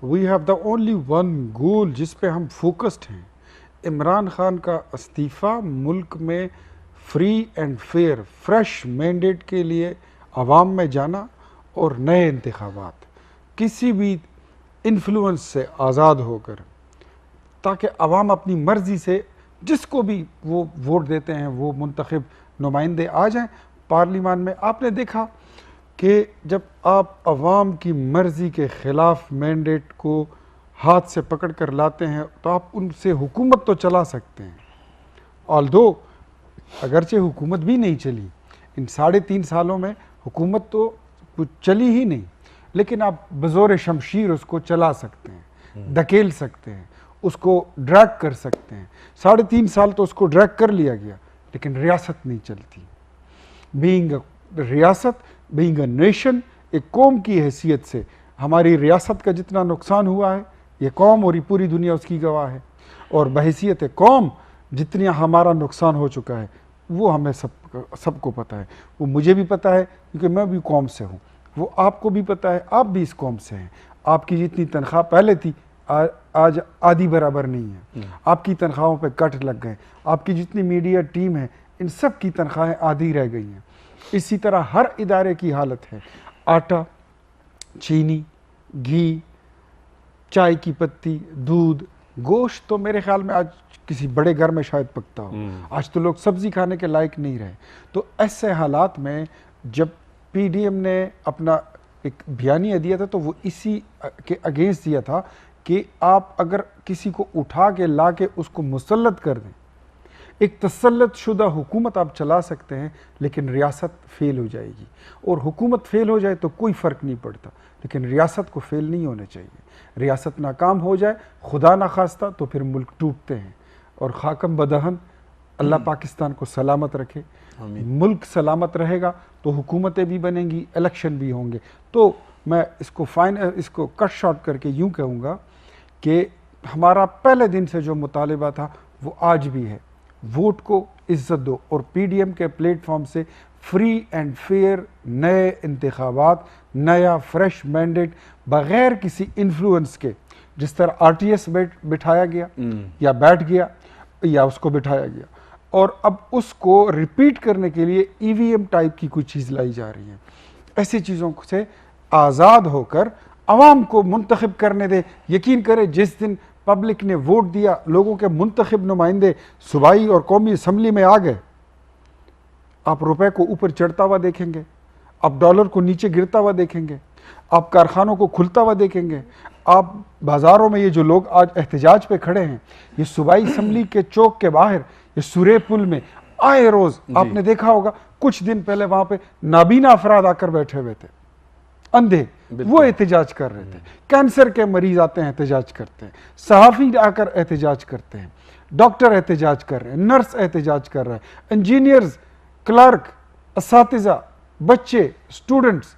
we have the only one goal جس پہ ہم فوکسڈ ہیں. عمران خان کا استعفیٰ, ملک میں free and fair fresh mandate کے لیے عوام میں جانا اور نئے انتخابات کسی بھی انفلوئنس سے آزاد ہو کر, تاکہ عوام اپنی مرضی سے جس کو بھی وہ ووٹ دیتے ہیں وہ منتخب نمائندے آ جائیں پارلیمان میں. آپ نے دیکھا کہ جب آپ عوام کی مرضی کے خلاف مینڈیٹ کو ہاتھ سے پکڑ کر لاتے ہیں تو آپ ان سے حکومت تو چلا سکتے ہیں, آلدو اگرچہ حکومت بھی نہیں چلی ان 3.5 سالوں میں, حکومت تو کچھ چلی ہی نہیں, لیکن آپ بزور شمشیر اس کو چلا سکتے ہیں, دھکیل سکتے ہیں, اس کو ڈریگ کر سکتے ہیں. 3.5 سال تو اس کو ڈریگ کر لیا گیا, لیکن ریاست نہیں چلتی. بینگ اے ریاست, بینگ اے نیشن, ایک قوم کی حیثیت سے ہماری ریاست کا جتنا نقصان ہوا ہے یہ قوم اور یہ پوری دنیا اس کی گواہ ہے, اور بحیثیت قوم جتنا ہمارا نقصان ہو چکا ہے وہ ہمیں سب کو پتہ ہے. وہ مجھے بھی پتہ ہے کیونکہ میں بھی قوم سے ہوں, وہ آپ کو بھی پتہ ہے آپ بھی اس قوم سے ہیں. آپ کی جتنی تنخواہ پہلے تھی آج آدھی برابر نہیں ہے, آپ کی تنخواہوں پہ کٹ لگ گئے. آپ کی جتنی میڈیا ٹیم ہے ان سب کی تنخواہیں آدھی رہ گئی ہیں. اسی طرح ہر ادارے کی حالت ہے. آٹا, چینی, گھی, چائے کی پتی, دودھ, گوشت تو میرے خیال میں آج کسی بڑے گھر میں شاید پکتا ہو, آج تو لوگ سبزی کھانے کے لائق نہیں رہے. تو ایسے حالات میں جب پی ڈی ایم نے اپنا ایک بیانیہ دیا تھا تو وہ اسی کے اگینسٹ دیا تھا کہ آپ اگر کسی کو اٹھا کے لا کے اس کو مسلط کر دیں, ایک تسلط شدہ حکومت آپ چلا سکتے ہیں لیکن ریاست فیل ہو جائے گی. اور حکومت فیل ہو جائے تو کوئی فرق نہیں پڑتا, لیکن ریاست کو فیل نہیں ہونا چاہیے. ریاست ناکام ہو جائے خدا نخواستہ تو پھر ملک ٹوٹتے ہیں. اور خاکم بدہن, اللہ پاکستان کو سلامت رکھے. ملک سلامت رہے گا تو حکومتیں بھی بنیں گی, الیکشن بھی ہوں گے. تو میں اس کو کٹ شارٹ کر کے یوں کہوں گا کہ ہمارا پہلے دن سے جو مطالبہ تھا وہ آج بھی ہے, ووٹ کو عزت دو, اور پی ڈی ایم کے پلیٹ فارم سے فری اینڈ فیئر نئے انتخابات, نیا فریش مینڈیٹ بغیر کسی انفلوئنس کے, جس طرح آر ٹی ایس بٹھایا گیا یا بیٹھ گیا یا اس کو بٹھایا گیا, اور اب اس کو ریپیٹ کرنے کے لیے ای وی ایم ٹائپ کی کوئی چیز لائی جا رہی ہے. ایسی چیزوں سے آزاد ہو کر عوام کو منتخب کرنے دے. یقین کرے جس دن پبلک نے ووٹ دیا, لوگوں کے منتخب نمائندے صوبائی اور قومی اسمبلی میں آ گئے, آپ روپے کو اوپر چڑھتا ہوا دیکھیں گے, آپ ڈالر کو نیچے گرتا ہوا دیکھیں گے, آپ کارخانوں کو کھلتا ہوا دیکھیں گے, آپ بازاروں میں یہ جو لوگ آج احتجاج پہ کھڑے ہیں, یہ صوبائی اسمبلی کے چوک کے باہر, یہ سورے پل میں آئے روز آپ نے دیکھا ہوگا, کچھ دن پہلے وہاں پہ نابینا افراد آ کر بیٹھے ہوئے تھے, اندھے, وہ احتجاج کر رہے تھے. کینسر کے مریض آتے ہیں احتجاج کرتے ہیں, صحافی آ کر احتجاج کرتے ہیں, ڈاکٹر احتجاج کر رہے ہیں, نرس احتجاج کر رہے ہیں, انجینئرز, کلرک, اساتذہ, بچے, اسٹوڈنٹس.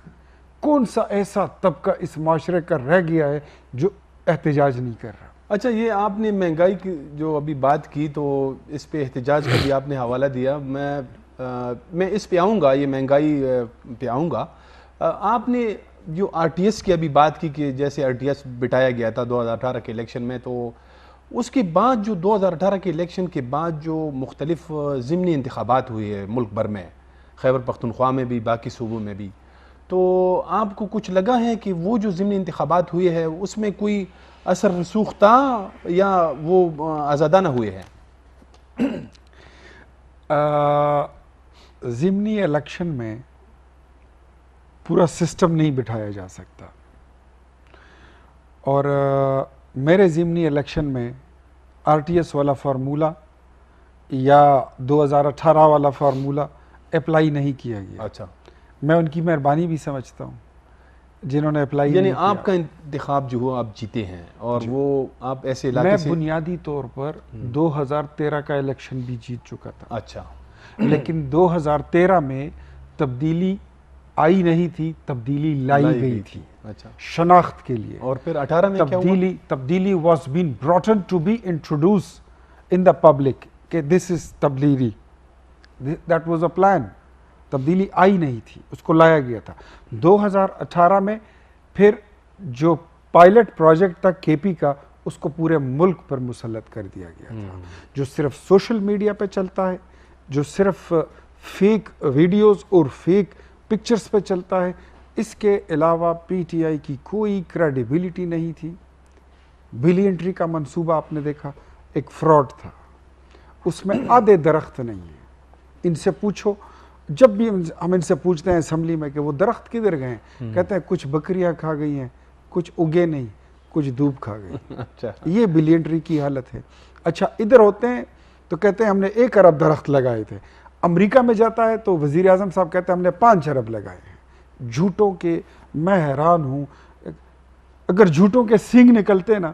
کون سا ایسا طبقہ اس معاشرے کا رہ گیا ہے جو احتجاج نہیں کر رہا؟ اچھا، یہ آپ نے مہنگائی کی جو ابھی بات کی تو اس پہ احتجاج کا بھی آپ نے حوالہ دیا. میں اس پہ آؤں گا، یہ مہنگائی پہ آؤں گا. آپ نے جو آر ٹی ایس کی ابھی بات کی کہ جیسے آر ٹی ایس بٹایا گیا تھا 2018 کے الیکشن میں، تو اس کے بعد جو 2018 کے الیکشن کے بعد جو مختلف ضمنی انتخابات ہوئے ہیں ملک بھر میں، خیبر پختونخوا میں بھی، باقی صوبوں میں بھی، تو آپ کو کچھ لگا ہے کہ وہ جو ضمنی انتخابات ہوئے ہیں اس میں کوئی اثر رسوخ تھا یا وہ آزادانہ ہوئے ہیں؟ ضمنی الیکشن میں پورا سسٹم نہیں بٹھایا جا سکتا، اور میرے ضمنی الیکشن میں آر ٹی ایس والا فارمولہ یا 2018 والا فارمولہ اپلائی نہیں کیا گیا. اچھا، میں ان کی مہربانی بھی سمجھتا ہوں جنہوں نے اپلائی یعنی نہیں کیا. آپ کا انتخاب جو ہوا آپ جیتے ہیں، اور وہ آپ ایسے میں علاقے سے بنیادی طور پر 2013 کا الیکشن بھی جیت چکا تھا، اچھا، لیکن 2013 میں تبدیلی آئی نہیں تھی، تبدیلی لائی گئی تھی اچھا، شناخت کے لیے. اور پھر 18 میں کیا ہوا؟ تبدیلی was been brought in to be introduce in the public کہ دس از تبدیلی، دیٹ واز اے پلان. تبدیلی آئی نہیں تھی، اس کو لایا گیا تھا. 2018 میں پھر جو پائلٹ پروجیکٹ تھا کے پی کا، اس کو پورے ملک پر مسلط کر دیا گیا تھا، جو صرف سوشل میڈیا پہ چلتا ہے، جو صرف فیک ویڈیوز اور فیک پکچرز پہ چلتا ہے. اس کے علاوہ پی ٹی آئی کی کوئی کریڈیبلٹی نہیں تھی. بلینٹری کا منصوبہ آپ نے دیکھا، ایک فراڈ تھا، اس میں آدھے درخت نہیں ہیں. ان سے پوچھو، جب بھی ہم ان سے پوچھتے ہیں اسمبلی میں کہ وہ درخت کدھر گئے ہیں، کہتے ہیں کچھ بکریاں کھا گئی ہیں، کچھ اگے نہیں، کچھ دھوپ کھا گئی. اچھا، یہ بلینٹری کی حالت ہے. اچھا، ادھر ہوتے ہیں تو کہتے ہیں ہم نے 1 ارب درخت لگائے تھے. امریکہ میں جاتا ہے تو وزیر اعظم صاحب کہتے ہیں ہم نے 5 ارب لگائے ہیں. جھوٹوں کے میں حیران ہوں. اگر جھوٹوں کے سینگ نکلتے نا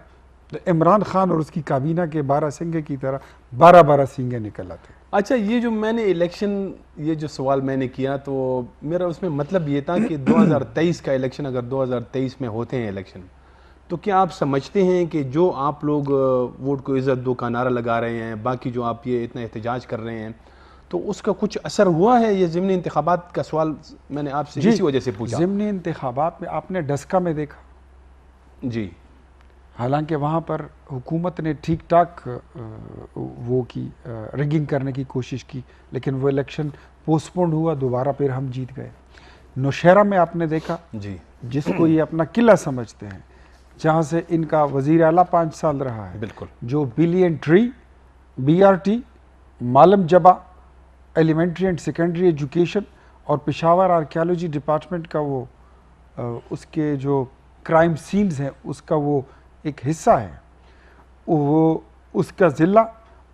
تو عمران خان اور اس کی کابینہ کے 12 سینگے کی طرح 12 سینگے نکل آتے. اچھا، یہ جو میں نے الیکشن، یہ جو سوال میں نے کیا تو میرا اس میں مطلب یہ تھا کہ 2023 کا الیکشن اگر 2023 میں ہوتے ہیں الیکشن، تو کیا آپ سمجھتے ہیں کہ جو آپ لوگ ووٹ کو عزت دو کا نعرہ لگا رہے ہیں، باقی جو آپ یہ اتنا احتجاج کر رہے ہیں، تو اس کا کچھ اثر ہوا ہے؟ یہ ضمنی انتخابات کا سوال میں نے آپ سے اسی وجہ سے پوچھا. ضمنی انتخابات میں آپ نے ڈسکا میں دیکھا، جی، حالانکہ وہاں پر حکومت نے ٹھیک ٹھاک وہ کی ریگنگ کرنے کی کوشش کی، لیکن وہ الیکشن پوسٹ پونڈ ہوا، دوبارہ پھر ہم جیت گئے. نوشہرہ میں آپ نے دیکھا، جی، جس کو یہ اپنا قلعہ سمجھتے ہیں، جہاں سے ان کا وزیر اعلیٰ 5 سال رہا ہے، بالکل، جو billion tree, B R T, Malam Jabba elementary and secondary education اور پشاور آرکیالوجی ڈپارٹمنٹ کا وہ اس کے جو کرائم سینز ہیں اس کا وہ ایک حصہ ہے، وہ اس کا ضلع.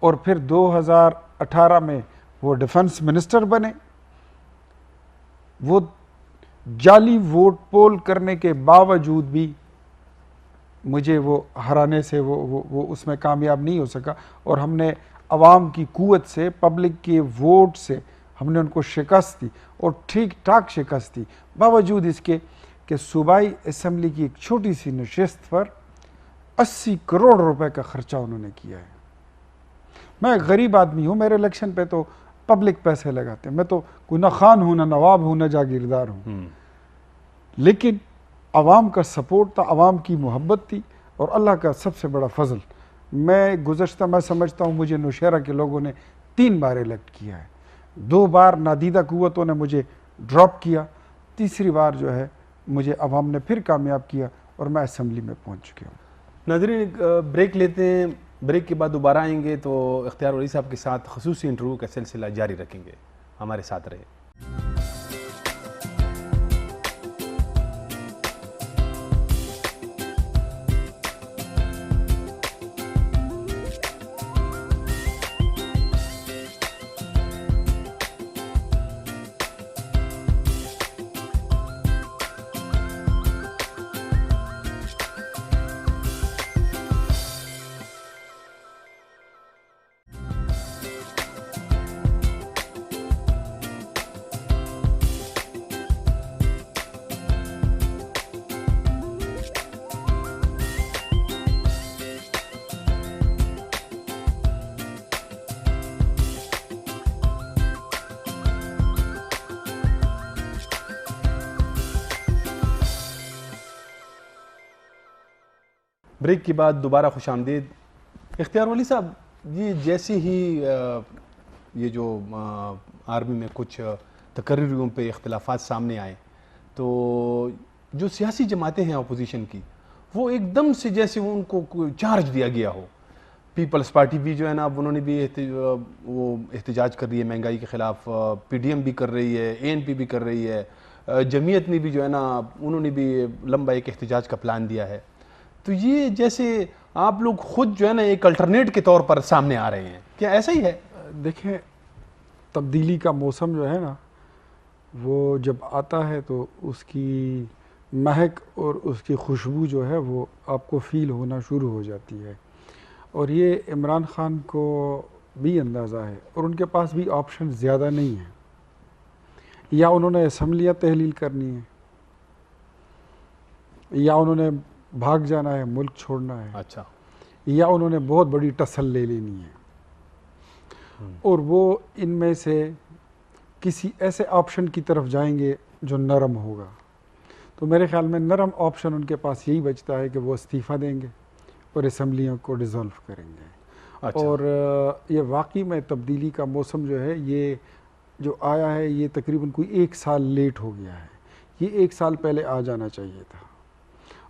اور پھر 2018 میں وہ ڈیفنس منسٹر بنے. وہ جعلی ووٹ پول کرنے کے باوجود بھی مجھے وہ ہرانے سے وہ اس میں کامیاب نہیں ہو سکا، اور ہم نے عوام کی قوت سے، پبلک کے ووٹ سے ہم نے ان کو شکست دی، اور ٹھیک ٹھاک شکست دی، باوجود اس کے کہ صوبائی اسمبلی کی ایک چھوٹی سی نشست پر 80 کروڑ روپے کا خرچہ انہوں نے کیا ہے. میں ایک غریب آدمی ہوں، میرے الیکشن پہ تو پبلک پیسے لگاتے ہیں، میں تو کوئی نہ خان ہوں، نہ نواب ہوں، نہ جاگیردار ہوں، لیکن عوام کا سپورٹ تھا، عوام کی محبت تھی، اور اللہ کا سب سے بڑا فضل، میں سمجھتا ہوں مجھے نوشہرہ کے لوگوں نے 3 بار الیکٹ کیا ہے. 2 بار نادیدہ قوتوں نے مجھے ڈراپ کیا، تیسری بار جو ہے مجھے عوام نے پھر کامیاب کیا، اور میں اسمبلی میں پہنچ چکا ہوں. ناظرین، ایک بریک لیتے ہیں، بریک کے بعد دوبارہ آئیں گے تو اختیار ولی صاحب کے ساتھ خصوصی انٹرویو کا سلسلہ جاری رکھیں گے. ہمارے ساتھ رہے. بریک کے بعد دوبارہ خوش آمدید. اختیار ولی صاحب, یہ جیسے ہی یہ جو آرمی میں کچھ تقرریوں پہ اختلافات سامنے آئے تو جو سیاسی جماعتیں ہیں اپوزیشن کی وہ ایک دم سے جیسے ان کو چارج دیا گیا ہو. پیپلز پارٹی بھی جو ہے نا اب انہوں نے بھی وہ احتجاج کر رہی ہے مہنگائی کے خلاف, پی ڈی ایم بھی کر رہی ہے, اے این پی بھی کر رہی ہے, جمعیت نے بھی جو ہے نا انہوں نے بھی لمبا ایک احتجاج کا پلان دیا ہے. تو یہ جیسے آپ لوگ خود جو ہے نا ایک الٹرنیٹ کے طور پر سامنے آ رہے ہیں, کیا ایسا ہی ہے؟ دیکھیں, تبدیلی کا موسم جو ہے نا وہ جب آتا ہے تو اس کی مہک اور اس کی خوشبو جو ہے وہ آپ کو فیل ہونا شروع ہو جاتی ہے. اور یہ عمران خان کو بھی اندازہ ہے, اور ان کے پاس بھی آپشن زیادہ نہیں ہیں. یا انہوں نے اسمبلیاں تحلیل کرنی ہے, یا انہوں نے بھاگ جانا ہے, ملک چھوڑنا ہے, اچھا, یا انہوں نے بہت بڑی ٹسل لے لینی ہے. اور وہ ان میں سے کسی ایسے آپشن کی طرف جائیں گے جو نرم ہوگا. تو میرے خیال میں نرم آپشن ان کے پاس یہی بچتا ہے کہ وہ استعفیٰ دیں گے اور اسمبلیوں کو ڈیزالو کریں گے. اچھا. اور یہ واقعی میں تبدیلی کا موسم جو ہے یہ جو آیا ہے یہ تقریباً کوئی 1 سال لیٹ ہو گیا ہے. یہ 1 سال پہلے آ جانا چاہیے تھا,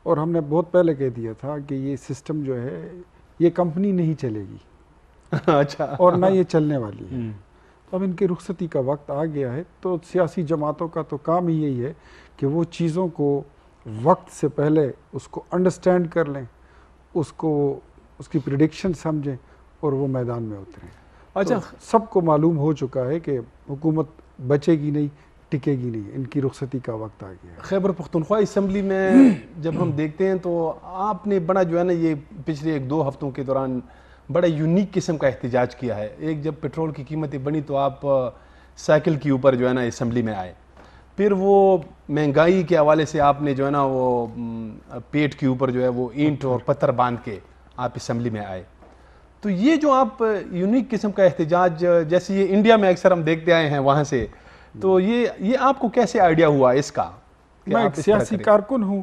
اور ہم نے بہت پہلے کہہ دیا تھا کہ یہ سسٹم جو ہے یہ کمپنی نہیں چلے گی. اچھا. اور نہ یہ چلنے والی ہے. اب ان کی رخصتی کا وقت آ گیا ہے, تو سیاسی جماعتوں کا تو کام ہی یہی ہے کہ وہ چیزوں کو وقت سے پہلے اس کو انڈرسٹینڈ کر لیں, اس کی پریڈکشن سمجھیں اور وہ میدان میں اتریں. اچھا, سب کو معلوم ہو چکا ہے کہ حکومت بچے گی نہیں, ٹکے گی نہیں, ان کی رخصتی کا وقت آ گیا ہے. خیبر پختونخوا اسمبلی میں جب ہم دیکھتے ہیں تو آپ نے بڑا جو ہے نا یہ پچھلے 1-2 ہفتوں کے دوران بڑا یونیک قسم کا احتجاج کیا ہے. ایک جب پیٹرول کی قیمتیں بڑھی تو آپ سائیکل کے اوپر جو ہے نا اسمبلی میں آئے. پھر وہ مہنگائی کے حوالے سے آپ نے جو ہے نا وہ پیٹ کے اوپر جو ہے وہ اینٹ اور پتھر باندھ کے آپ اسمبلی میں آئے. تو یہ جو آپ یونیک قسم کا احتجاج جیسے یہ انڈیا میں اکثر ہم دیکھتے آئے ہیں وہاں سے, تو یہ آپ کو کیسے آئیڈیا ہوا اس کا؟ میں ایک سیاسی کارکن ہوں,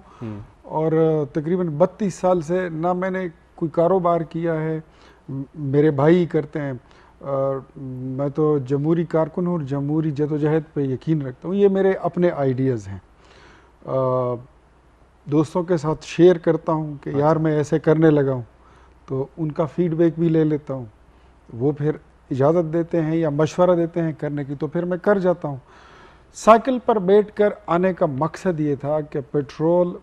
اور تقریباً 32 سال سے نہ میں نے کوئی کاروبار کیا ہے, میرے بھائی کرتے ہیں. میں تو جمہوری کارکن ہوں اور جمہوری جدوجہد پہ یقین رکھتا ہوں. یہ میرے اپنے آئیڈیاز ہیں, دوستوں کے ساتھ شیئر کرتا ہوں کہ یار میں ایسے کرنے لگا ہوں, تو ان کا فیڈ بیک بھی لے لیتا ہوں. وہ پھر اجازت دیتے ہیں یا مشورہ دیتے ہیں کرنے کی, تو پھر میں کر جاتا ہوں. سائیکل پر بیٹھ کر آنے کا مقصد یہ تھا کہ پیٹرول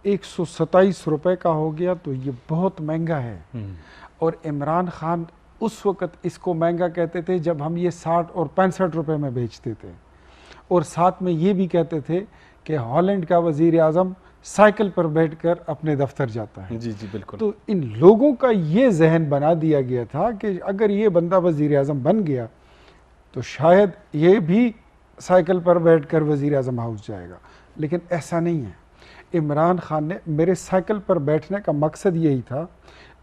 127 روپے کا ہو گیا تو یہ بہت مہنگا ہے, اور عمران خان اس وقت اس کو مہنگا کہتے تھے جب ہم یہ 60 اور 65 روپے میں بیچتے تھے, اور ساتھ میں یہ بھی کہتے تھے کہ ہالینڈ کا وزیر اعظم سائیکل پر بیٹھ کر اپنے دفتر جاتا ہے. جی بالکل. تو ان لوگوں کا یہ ذہن بنا دیا گیا تھا کہ اگر یہ بندہ وزیر اعظم بن گیا تو شاید یہ بھی سائیکل پر بیٹھ کر وزیر اعظم ہاؤس جائے گا. لیکن ایسا نہیں ہے. عمران خان نے, میرے سائیکل پر بیٹھنے کا مقصد یہی تھا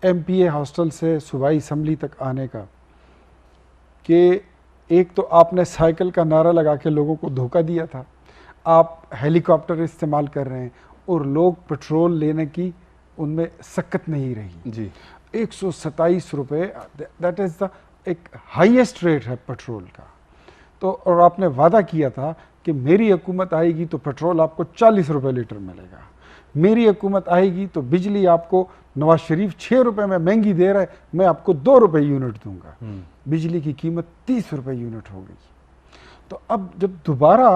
ایم پی اے ہاسٹل سے صوبائی اسمبلی تک آنے کا, کہ ایک تو آپ نے سائیکل کا نعرہ لگا کے لوگوں کو دھوکہ دیا تھا, آپ ہیلی کاپٹر استعمال کر رہے ہیں, اور لوگ پیٹرول لینے کی ان میں سکت نہیں رہی. جی 127 روپے, دیٹ از دا ایک ہائیسٹ ریٹ ہے پیٹرول کا. تو اور آپ نے وعدہ کیا تھا کہ میری حکومت آئے گی تو پیٹرول آپ کو 40 روپے لیٹر ملے گا, میری حکومت آئے گی تو بجلی آپ کو نواز شریف 6 روپے میں مہنگی دے رہا ہے, میں آپ کو 2 روپے یونٹ دوں گا. بجلی کی قیمت 30 روپے یونٹ ہو گئی. تو اب جب دوبارہ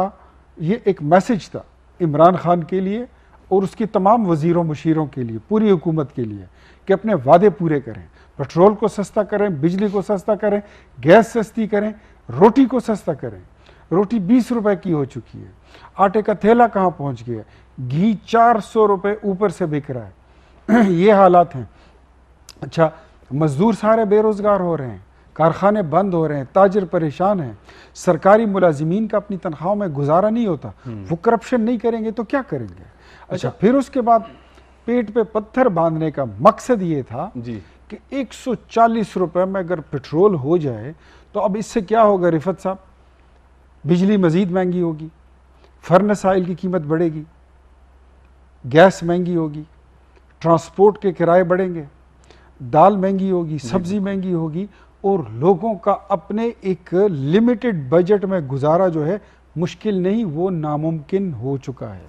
یہ ایک میسج تھا عمران خان کے لیے اور اس کی تمام وزیروں مشیروں کے لیے, پوری حکومت کے لیے, کہ اپنے وعدے پورے کریں, پیٹرول کو سستا کریں, بجلی کو سستا کریں, گیس سستی کریں, روٹی کو سستا کریں. روٹی 20 روپے کی ہو چکی ہے, آٹے کا تھیلا کہاں پہنچ گیا, گھی 400 روپے اوپر سے بک رہا ہے. یہ حالات ہیں. اچھا, مزدور سارے بے روزگار ہو رہے ہیں, کارخانے بند ہو رہے ہیں, تاجر پریشان ہیں, سرکاری ملازمین کا اپنی تنخواہوں میں گزارا نہیں ہوتا, وہ کرپشن نہیں کریں گے تو کیا کریں گے. اچھا, پھر اس کے بعد پیٹ پہ پتھر باندھنے کا مقصد یہ تھا کہ 140 روپے میں اگر پیٹرول ہو جائے تو اب اس سے کیا ہوگا رفت صاحب, بجلی مزید مہنگی ہوگی, فرنس آئل کی قیمت بڑھے گی, گیس مہنگی ہوگی, ٹرانسپورٹ کے کرائے بڑھیں گے, دال مہنگی ہوگی, سبزی مہنگی ہوگی, اور لوگوں کا اپنے ایک لمیٹڈ بجٹ میں گزارا جو ہے مشکل نہیں, وہ ناممکن ہو چکا ہے.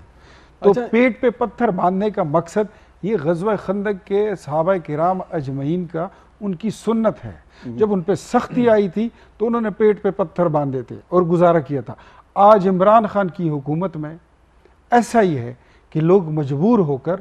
تو پیٹ پہ پتھر باندھنے کا مقصد یہ غزوہ خندق کے صحابہ کرام اجمعین کا ان کی سنت ہے. جب ان پہ سختی آئی تھی تو انہوں نے پیٹ پہ پتھر باندھے تھے اور گزارا کیا تھا. آج عمران خان کی حکومت میں ایسا ہی ہے کہ لوگ مجبور ہو کر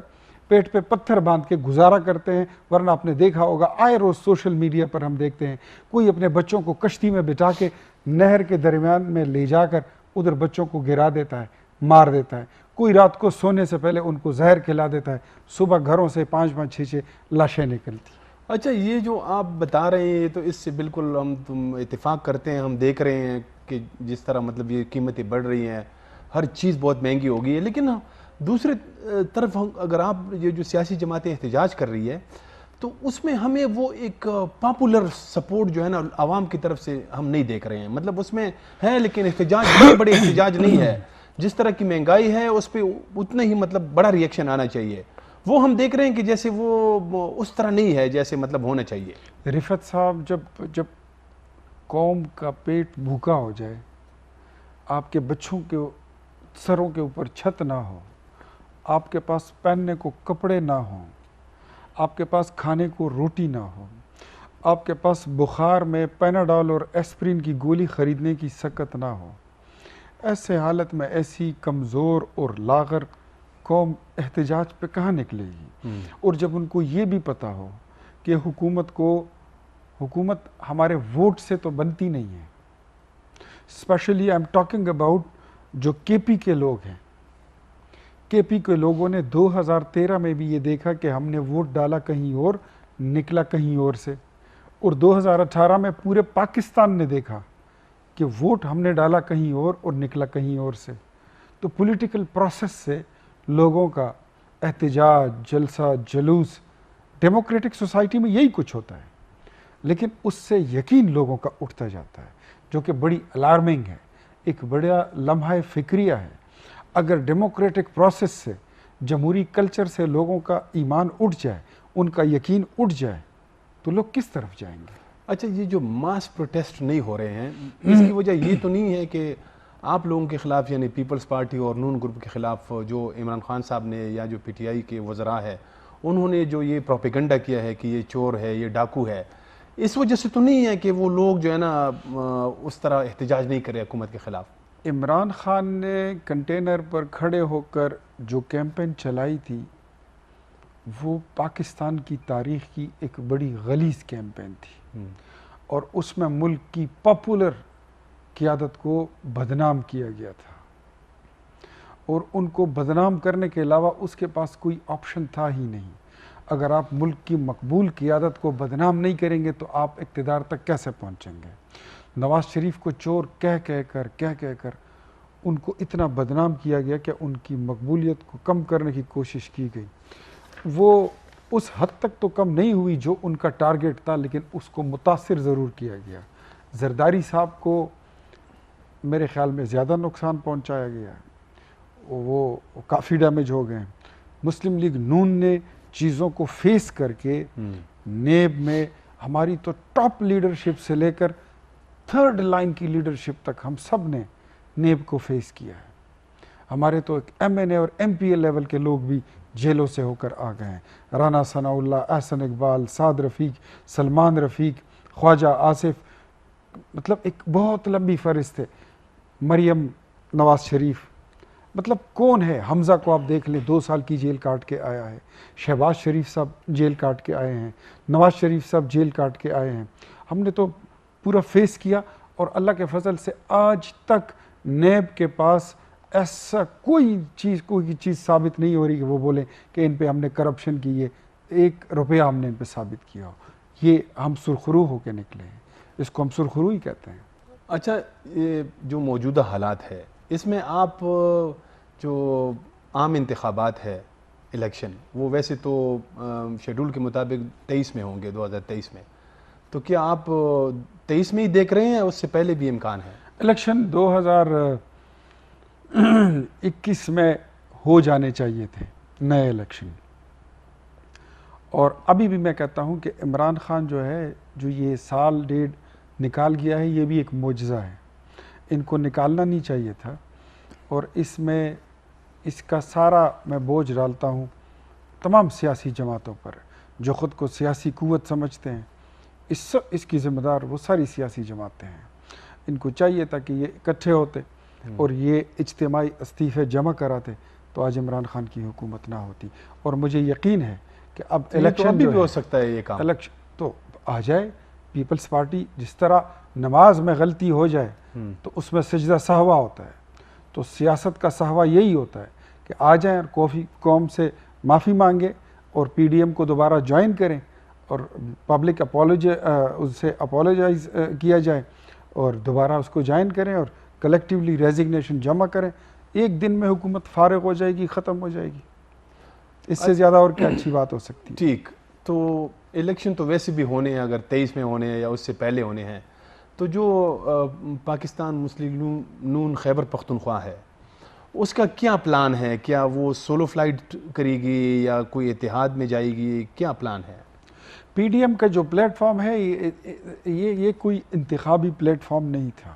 پیٹ پہ پتھر باندھ کے گزارا کرتے ہیں. ورنہ آپ نے دیکھا ہوگا آئے روز سوشل میڈیا پر ہم دیکھتے ہیں کوئی اپنے بچوں کو کشتی میں بٹھا کے نہر کے درمیان میں لے جا کر ادھر بچوں کو گرا دیتا ہے, مار دیتا ہے. کوئی رات کو سونے سے پہلے ان کو زہر کھلا دیتا ہے. صبح گھروں سے 5-5 6-6 لاشیں نکلتی. اچھا, یہ جو آپ بتا رہے ہیں تو اس سے بالکل تم اتفاق کرتے ہیں. ہم دیکھ رہے ہیں کہ جس طرح مطلب یہ قیمتیں بڑھ رہی ہیں, ہر چیز بہت مہنگی ہو گئی ہے. لیکن دوسری طرف اگر آپ یہ جو سیاسی جماعتیں احتجاج کر رہی ہے تو اس میں ہمیں وہ ایک پاپولر سپورٹ جو ہے نا عوام کی طرف سے ہم نہیں دیکھ رہے ہیں. مطلب اس میں ہے لیکن احتجاج بڑے بڑے احتجاج نہیں ہے. جس طرح کی مہنگائی ہے اس پہ اتنا ہی مطلب بڑا ریئیکشن آنا چاہیے. وہ ہم دیکھ رہے ہیں کہ جیسے وہ اس طرح نہیں ہے جیسے مطلب ہونا چاہیے. رفت صاحب, جب قوم کا پیٹ بھوکا ہو جائے, آپ کے بچوں کے سروں کے اوپر چھت نہ ہو, آپ کے پاس پہننے کو کپڑے نہ ہوں, آپ کے پاس کھانے کو روٹی نہ ہو, آپ کے پاس بخار میں پیناڈول اور ایسپرین کی گولی خریدنے کی سکت نہ ہو, ایسے حالت میں ایسی کمزور اور لاغر قوم احتجاج پہ کہاں نکلے گی؟ اور جب ان کو یہ بھی پتہ ہو کہ حکومت ہمارے ووٹ سے تو بنتی نہیں ہے. Especially I am talking about جو کے پی کے لوگ ہیں. کے پی کے لوگوں نے 2013 میں بھی یہ دیکھا کہ ہم نے ووٹ ڈالا کہیں اور, نکلا کہیں اور سے, اور 2018 میں پورے پاکستان نے دیکھا کہ ووٹ ہم نے ڈالا کہیں اور نکلا کہیں اور سے. تو پولیٹیکل پروسیس سے لوگوں کا احتجاج, جلسہ, جلوس, ڈیموکریٹک سوسائٹی میں یہی کچھ ہوتا ہے. لیکن اس سے یقین لوگوں کا اٹھتا جاتا ہے, جو کہ بڑی الارمنگ ہے, ایک بڑا لمحہ فکریہ ہے. اگر ڈیموکریٹک پروسیس سے, جمہوری کلچر سے لوگوں کا ایمان اٹھ جائے, ان کا یقین اٹھ جائے, تو لوگ کس طرف جائیں گے؟ اچھا, یہ جو ماس پروٹیسٹ نہیں ہو رہے ہیں اس کی وجہ یہ تو نہیں ہے کہ آپ لوگوں کے خلاف یعنی پیپلز پارٹی اور نون گروپ کے خلاف جو عمران خان صاحب نے یا جو پی ٹی آئی کے وزراء ہے انہوں نے جو یہ پروپیگنڈا کیا ہے کہ یہ چور ہے, یہ ڈاکو ہے, اس وجہ سے تو نہیں ہے کہ وہ لوگ جو ہے نا اس طرح احتجاج نہیں کرے حکومت کے خلاف؟ عمران خان نے کنٹینر پر کھڑے ہو کر جو کیمپین چلائی تھی وہ پاکستان کی تاریخ کی ایک بڑی غلیظ کیمپین تھی, اور اس میں ملک کی پاپولر قیادت کو بدنام کیا گیا تھا, اور ان کو بدنام کرنے کے علاوہ اس کے پاس کوئی آپشن تھا ہی نہیں. اگر آپ ملک کی مقبول قیادت کو بدنام نہیں کریں گے تو آپ اقتدار تک کیسے پہنچیں گے؟ نواز شریف کو چور کہہ کر ان کو اتنا بدنام کیا گیا کہ ان کی مقبولیت کو کم کرنے کی کوشش کی گئی. وہ اس حد تک تو کم نہیں ہوئی جو ان کا ٹارگٹ تھا, لیکن اس کو متاثر ضرور کیا گیا. زرداری صاحب کو میرے خیال میں زیادہ نقصان پہنچایا گیا, وہ کافی ڈیمیج ہو گئے. مسلم لیگ نون نے چیزوں کو فیس کر کے نیب میں ہماری تو ٹاپ لیڈرشپ سے لے کر تھرڈ لائن کی لیڈرشپ تک ہم سب نے نیب کو فیس کیا ہے. ہمارے تو ایک ایم این اے اور ایم پی اے لیول کے لوگ بھی جیلوں سے ہو کر آ گئے ہیں. رانا ثناء اللہ, احسن اقبال, سعد رفیق, سلمان رفیق, خواجہ آصف, مطلب ایک بہت لمبی فہرست ہے. مریم نواز شریف, مطلب کون ہے؟ حمزہ کو آپ دیکھ لیں, 2 سال کی جیل کاٹ کے آیا ہے. شہباز شریف صاحب جیل کاٹ کے آئے ہیں, نواز شریف صاحب جیل کاٹ کے آئے ہیں. ہم نے تو پورا فیس کیا, اور اللہ کے فضل سے آج تک نیب کے پاس ایسا کوئی چیز ثابت نہیں ہو رہی کہ وہ بولیں کہ ان پہ ہم نے کرپشن کی ہے, 1 روپیہ ہم نے ان پہ ثابت کیا ہو. یہ ہم سرخرو ہو کے نکلے ہیں, اس کو ہم سرخرو ہی کہتے ہیں. اچھا, یہ جو موجودہ حالات ہے اس میں آپ جو عام انتخابات ہے الیکشن, وہ ویسے تو شیڈول کے مطابق 23 میں ہوں گے, 2023 میں, تو کیا آپ 23 میں ہی دیکھ رہے ہیں, اس سے پہلے بھی امکان ہے؟ الیکشن 2021 میں ہو جانے چاہیے تھے, نئے الیکشن. اور ابھی بھی میں کہتا ہوں کہ عمران خان جو ہے، جو یہ سال ڈیڑھ نکال گیا ہے، یہ بھی ایک معجزہ ہے. ان کو نکالنا نہیں چاہیے تھا، اور اس کا سارا میں بوجھ ڈالتا ہوں تمام سیاسی جماعتوں پر جو خود کو سیاسی قوت سمجھتے ہیں. اس کی ذمہ دار وہ ساری سیاسی جماعتیں ہیں. ان کو چاہیے تھا کہ یہ اکٹھے ہوتے اور یہ اجتماعی استعفے جمع کراتے تو آج عمران خان کی حکومت نہ ہوتی. اور مجھے یقین ہے کہ اب الیکشن بھی ہو سکتا ہے یہ کام. الیکشن تو آ جائے. پیپلز پارٹی جس طرح نماز میں غلطی ہو جائے تو اس میں سجدہ سہوا ہوتا ہے، تو سیاست کا سہوا یہی ہوتا ہے کہ آ جائیں اور قوم سے معافی مانگے اور پی ڈی ایم کو دوبارہ جوائن کریں اور پبلک اس سے اپولوجائز کیا جائے اور دوبارہ اس کو جوائن کریں اور کلیکٹیولی ریزگنیشن جمع کریں. ایک دن میں حکومت فارغ ہو جائے گی، ختم ہو جائے گی. اس سے زیادہ اور کیا اچھی بات ہو سکتی ہے. ٹھیک، تو الیکشن تو ویسے بھی ہونے ہیں، اگر 23 میں ہونے ہیں یا اس سے پہلے ہونے ہیں، تو جو پاکستان مسلم نون خیبر پختونخوا ہے اس کا کیا پلان ہے؟ کیا وہ سولو فلائٹ کرے گی یا کوئی اتحاد میں جائے گی؟ کیا پلان ہے؟ پی ڈی ایم کا جو پلیٹ فارم ہے یہ کوئی انتخابی پلیٹ فارم نہیں تھا.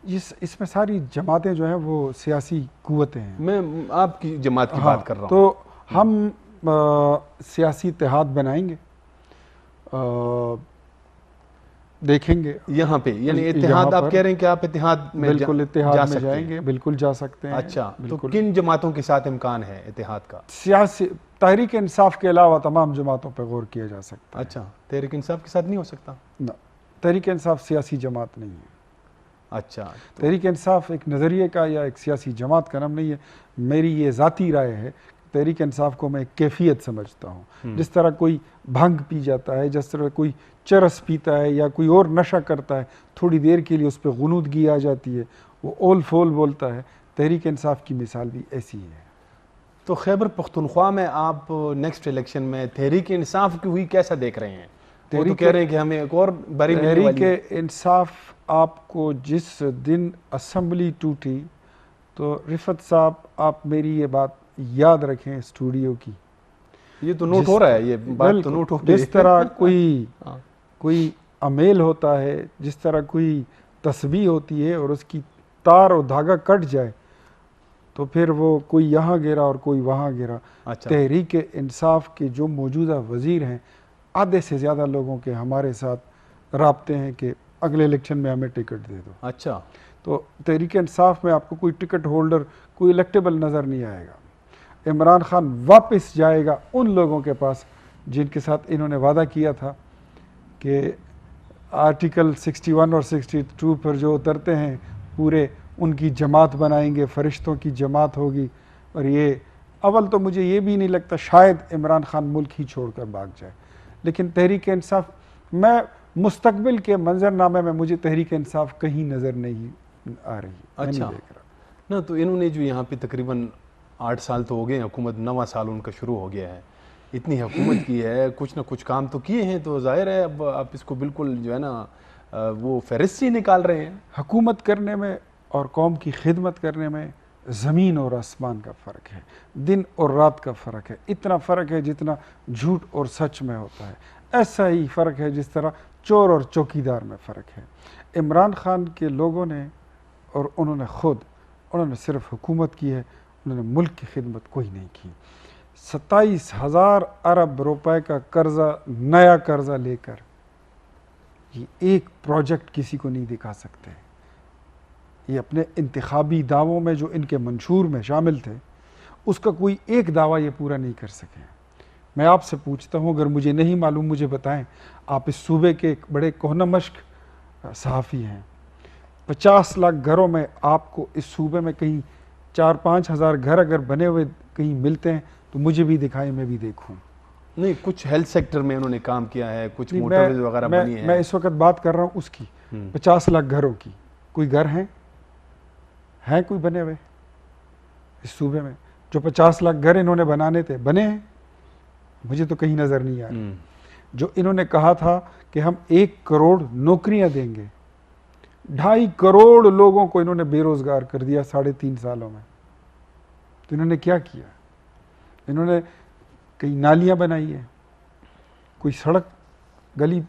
اس میں ساری جماعتیں جو ہیں وہ سیاسی قوتیں ہیں. میں آپ کی جماعت کی بات کر رہا ہوں. تو ہم سیاسی اتحاد بنائیں گے، دیکھیں گے یہاں پہ. یعنی اتحاد آپ کہہ رہے ہیں کہ آپ اتحاد میں بالکل اتحاد میں جائیں گے، بالکل جا سکتے ہیں. اچھا، تو کن جماعتوں کے ساتھ امکان ہے اتحاد کا؟ سیاسی تحریک انصاف کے علاوہ تمام جماعتوں پہ غور کیا جا سکتا ہے. اچھا، تحریک انصاف کے ساتھ نہیں ہو سکتا؟ نہ، تحریک انصاف سیاسی جماعت نہیں ہے. اچھا، تحریک انصاف ایک نظریے کا یا ایک سیاسی جماعت کا نام نہیں ہے. میری یہ ذاتی رائے ہے، تحریک انصاف کو میں ایک کیفیت سمجھتا ہوں. جس طرح کوئی بھنگ پی جاتا ہے، جس طرح کوئی چرس پیتا ہے یا کوئی اور نشہ کرتا ہے، تھوڑی دیر کے لیے اس پہ غنودگی آ جاتی ہے، وہ اول فول بولتا ہے. تحریک انصاف کی مثال بھی ایسی ہے. تو خیبر پختونخوا میں آپ نیکسٹ الیکشن میں تحریک انصاف کی ہوئی کیسا دیکھ رہے ہیں؟ وہ تو کہہ رہے ہیں کہ ہمیں ایک اور باری ملنے والی ہے. تحریک انصاف آپ کو جس دن اسمبلی ٹوٹی تو رفت صاحب آپ میری یہ بات یاد رکھیں اسٹوڈیو کی. یہ تو نوٹ ہو رہا ہے، یہ بات تو نوٹ ہو رہی ہے. جس طرح کوئی امیل ہوتا ہے، جس طرح کوئی تسبیح ہوتی ہے اور اس کی تار اور دھاگا کٹ جائے تو پھر وہ کوئی یہاں گرا اور کوئی وہاں گرا. تحریک انصاف کے جو موجودہ وزیر ہیں، آدھے سے زیادہ لوگوں کے ہمارے ساتھ رابطے ہیں کہ اگلے الیکشن میں ہمیں ٹکٹ دے دو. اچھا، تو تحریک انصاف میں آپ کو کوئی ٹکٹ ہولڈر، کوئی الیکٹیبل نظر نہیں آئے گا. عمران خان واپس جائے گا ان لوگوں کے پاس جن کے ساتھ انہوں نے وعدہ کیا تھا کہ آرٹیکل 61 اور 62 پر جو اترتے ہیں پورے ان کی جماعت بنائیں گے، فرشتوں کی جماعت ہوگی. اور یہ اول تو مجھے یہ بھی نہیں لگتا شاید عمران خان ملک ہی چھوڑ کر بھاگ جائے. لیکن تحریک انصاف، میں مستقبل کے منظرنامے میں مجھے تحریک انصاف کہیں نظر نہیں آ رہی. اچھا نا، تو انہوں نے جو یہاں پہ تقریباً 8 سال تو ہو گئے حکومت، 9واں سال ان کا شروع ہو گیا ہے. اتنی حکومت کی ہے، کچھ نہ کچھ کام تو کیے ہیں، تو ظاہر ہے اب آپ اس کو بالکل جو ہے نا وہ فہرست ہی نکال رہے ہیں. حکومت کرنے میں اور قوم کی خدمت کرنے میں زمین اور آسمان کا فرق ہے، دن اور رات کا فرق ہے. اتنا فرق ہے جتنا جھوٹ اور سچ میں ہوتا ہے، ایسا ہی فرق ہے جس طرح چور اور چوکیدار میں فرق ہے. عمران خان کے لوگوں نے اور انہوں نے صرف حکومت کی ہے، انہوں نے ملک کی خدمت کوئی نہیں کی. 27,000 ارب روپے کا قرضہ، نیا قرضہ لے کر یہ ایک پروجیکٹ کسی کو نہیں دکھا سکتے. یہ اپنے انتخابی دعووں میں جو ان کے منشور میں شامل تھے اس کا کوئی ایک دعویٰ یہ پورا نہیں کر سکے. میں آپ سے پوچھتا ہوں، اگر مجھے نہیں معلوم مجھے بتائیں. آپ اس صوبے کے ایک بڑے کوہنہ مشق صحافی ہیں. 50 لاکھ گھروں میں آپ کو اس صوبے میں کہیں 4-5 ہزار گھر اگر بنے ہوئے کہیں ملتے ہیں تو مجھے بھی دکھائیں، میں بھی دیکھوں. نہیں، کچھ ہیلتھ سیکٹر میں انہوں نے کام کیا ہے، کچھ موٹر ویز وغیرہ بنی ہے. میں اس وقت بات کر رہا ہوں اس کی 50 لاکھ گھروں کی. کوئی گھر ہیں کوئی بنے ہوئے اس صوبے میں؟ جو 50 لاکھ گھر انہوں نے بنانے تھے بنے ہیں؟ مجھے تو کہیں نظر نہیں آ رہا. جو انہوں نے کہا تھا کہ ہم 1 کروڑ نوکریاں دیں گے، 2.5 کروڑ لوگوں کو انہوں نے بے روزگار کر دیا 3.5 سالوں میں. تو انہوں نے کیا کیا؟ انہوں نے کئی نالیاں بنائی ہیں، کوئی سڑک گلی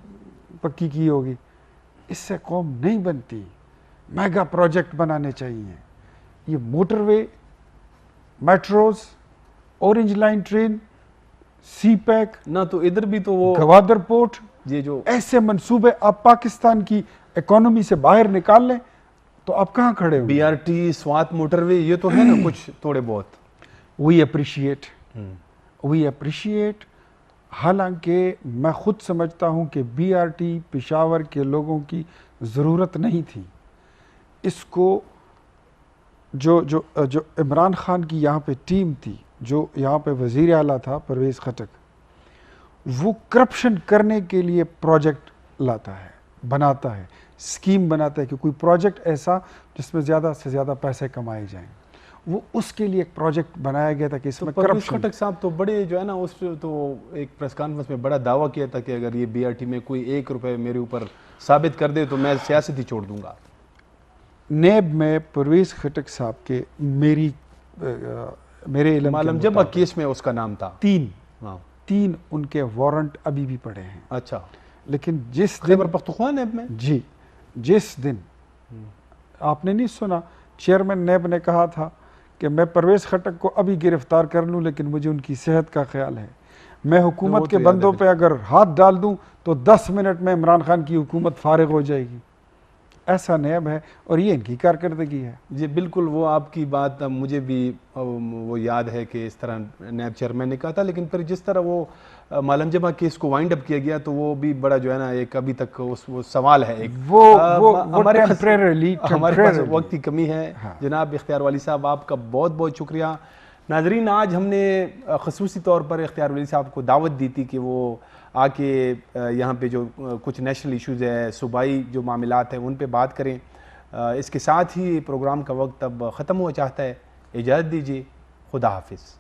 پکی کی ہوگی. اس سے قوم نہیں بنتی. میگا پروجیکٹ بنانے چاہیے. یہ موٹر وے، میٹروز، اورنج لائن ٹرین، سی پیک، نہ تو ادھر بھی تو وہ گوادر پورٹ، یہ جو ایسے منصوبے آپ پاکستان کی اکانومی سے باہر نکال لیں تو آپ کہاں کھڑے ہوں؟ B R T, Swat motorway, یہ تو ہے نا کچھ تھوڑے بہت. We appreciate. حالانکہ میں خود سمجھتا ہوں کہ بی آر ٹی پشاور کے لوگوں کی ضرورت نہیں تھی. اس کو جو عمران خان کی یہاں پہ ٹیم تھی، جو یہاں پہ وزیر اعلیٰ تھا پرویز خٹک، وہ کرپشن کرنے کے لیے پروجیکٹ لاتا ہے، بناتا ہے، اسکیم بناتا ہے کہ کوئی پروجیکٹ ایسا جس میں زیادہ سے زیادہ پیسے کمائے جائیں. وہ اس کے لیے ایک پروجیکٹ بنایا گیا تھا کہ اس میں پرویز کرپشن. خٹک صاحب تو بڑے جو ہے نا، اس تو ایک پریس کانفرنس میں بڑا دعویٰ کیا تھا کہ اگر یہ بی آر ٹی میں کوئی 1 روپے میرے اوپر ثابت کر دے تو میں سیاست ہی چھوڑ دوں گا. نیب میں پرویز خٹک صاحب کے میرے علم معلوم کے جب مطابق کیس میں اس کا نام تھا 3 ہاں. ان کے وارنٹ ابھی بھی پڑے ہیں. اچھا، لیکن جس دن خیبر پختونخوا نیب میں جی جس دن آپ نے نہیں سنا چیئرمین نیب نے کہا تھا کہ میں پرویز خٹک کو ابھی گرفتار کر لوں لیکن مجھے ان کی صحت کا خیال ہے. میں وہ حکومت تو کے یاد بندوں ہے پہ اگر ہاتھ ڈال دوں تو 10 منٹ میں عمران خان کی حکومت فارغ ہو جائے گی. ایسا نیب ہے اور یہ ان کی کارکردگی ہے. جی بالکل، وہ آپ کی بات مجھے بھی وہ یاد ہے کہ اس طرح نیب چیئرمین نے کہا تھا. لیکن پھر جس طرح وہ مالم جمع کیس کو وائنڈ اپ کیا گیا تو وہ بھی بڑا جو ہے نا ایک ابھی تک وہ سوال ہے. ایک ہمارے پاس وقت کی کمی ہے. جناب اختیار والی صاحب، آپ کا بہت بہت شکریہ. ناظرین، آج ہم نے خصوصی طور پر اختیار والی صاحب کو دعوت دی تھی کہ وہ آ کے یہاں پہ جو کچھ نیشنل ایشوز ہے، صوبائی جو معاملات ہیں ان پہ بات کریں. اس کے ساتھ ہی پروگرام کا وقت اب ختم ہوا چاہتا ہے. اجازت دیجیے. خدا حافظ.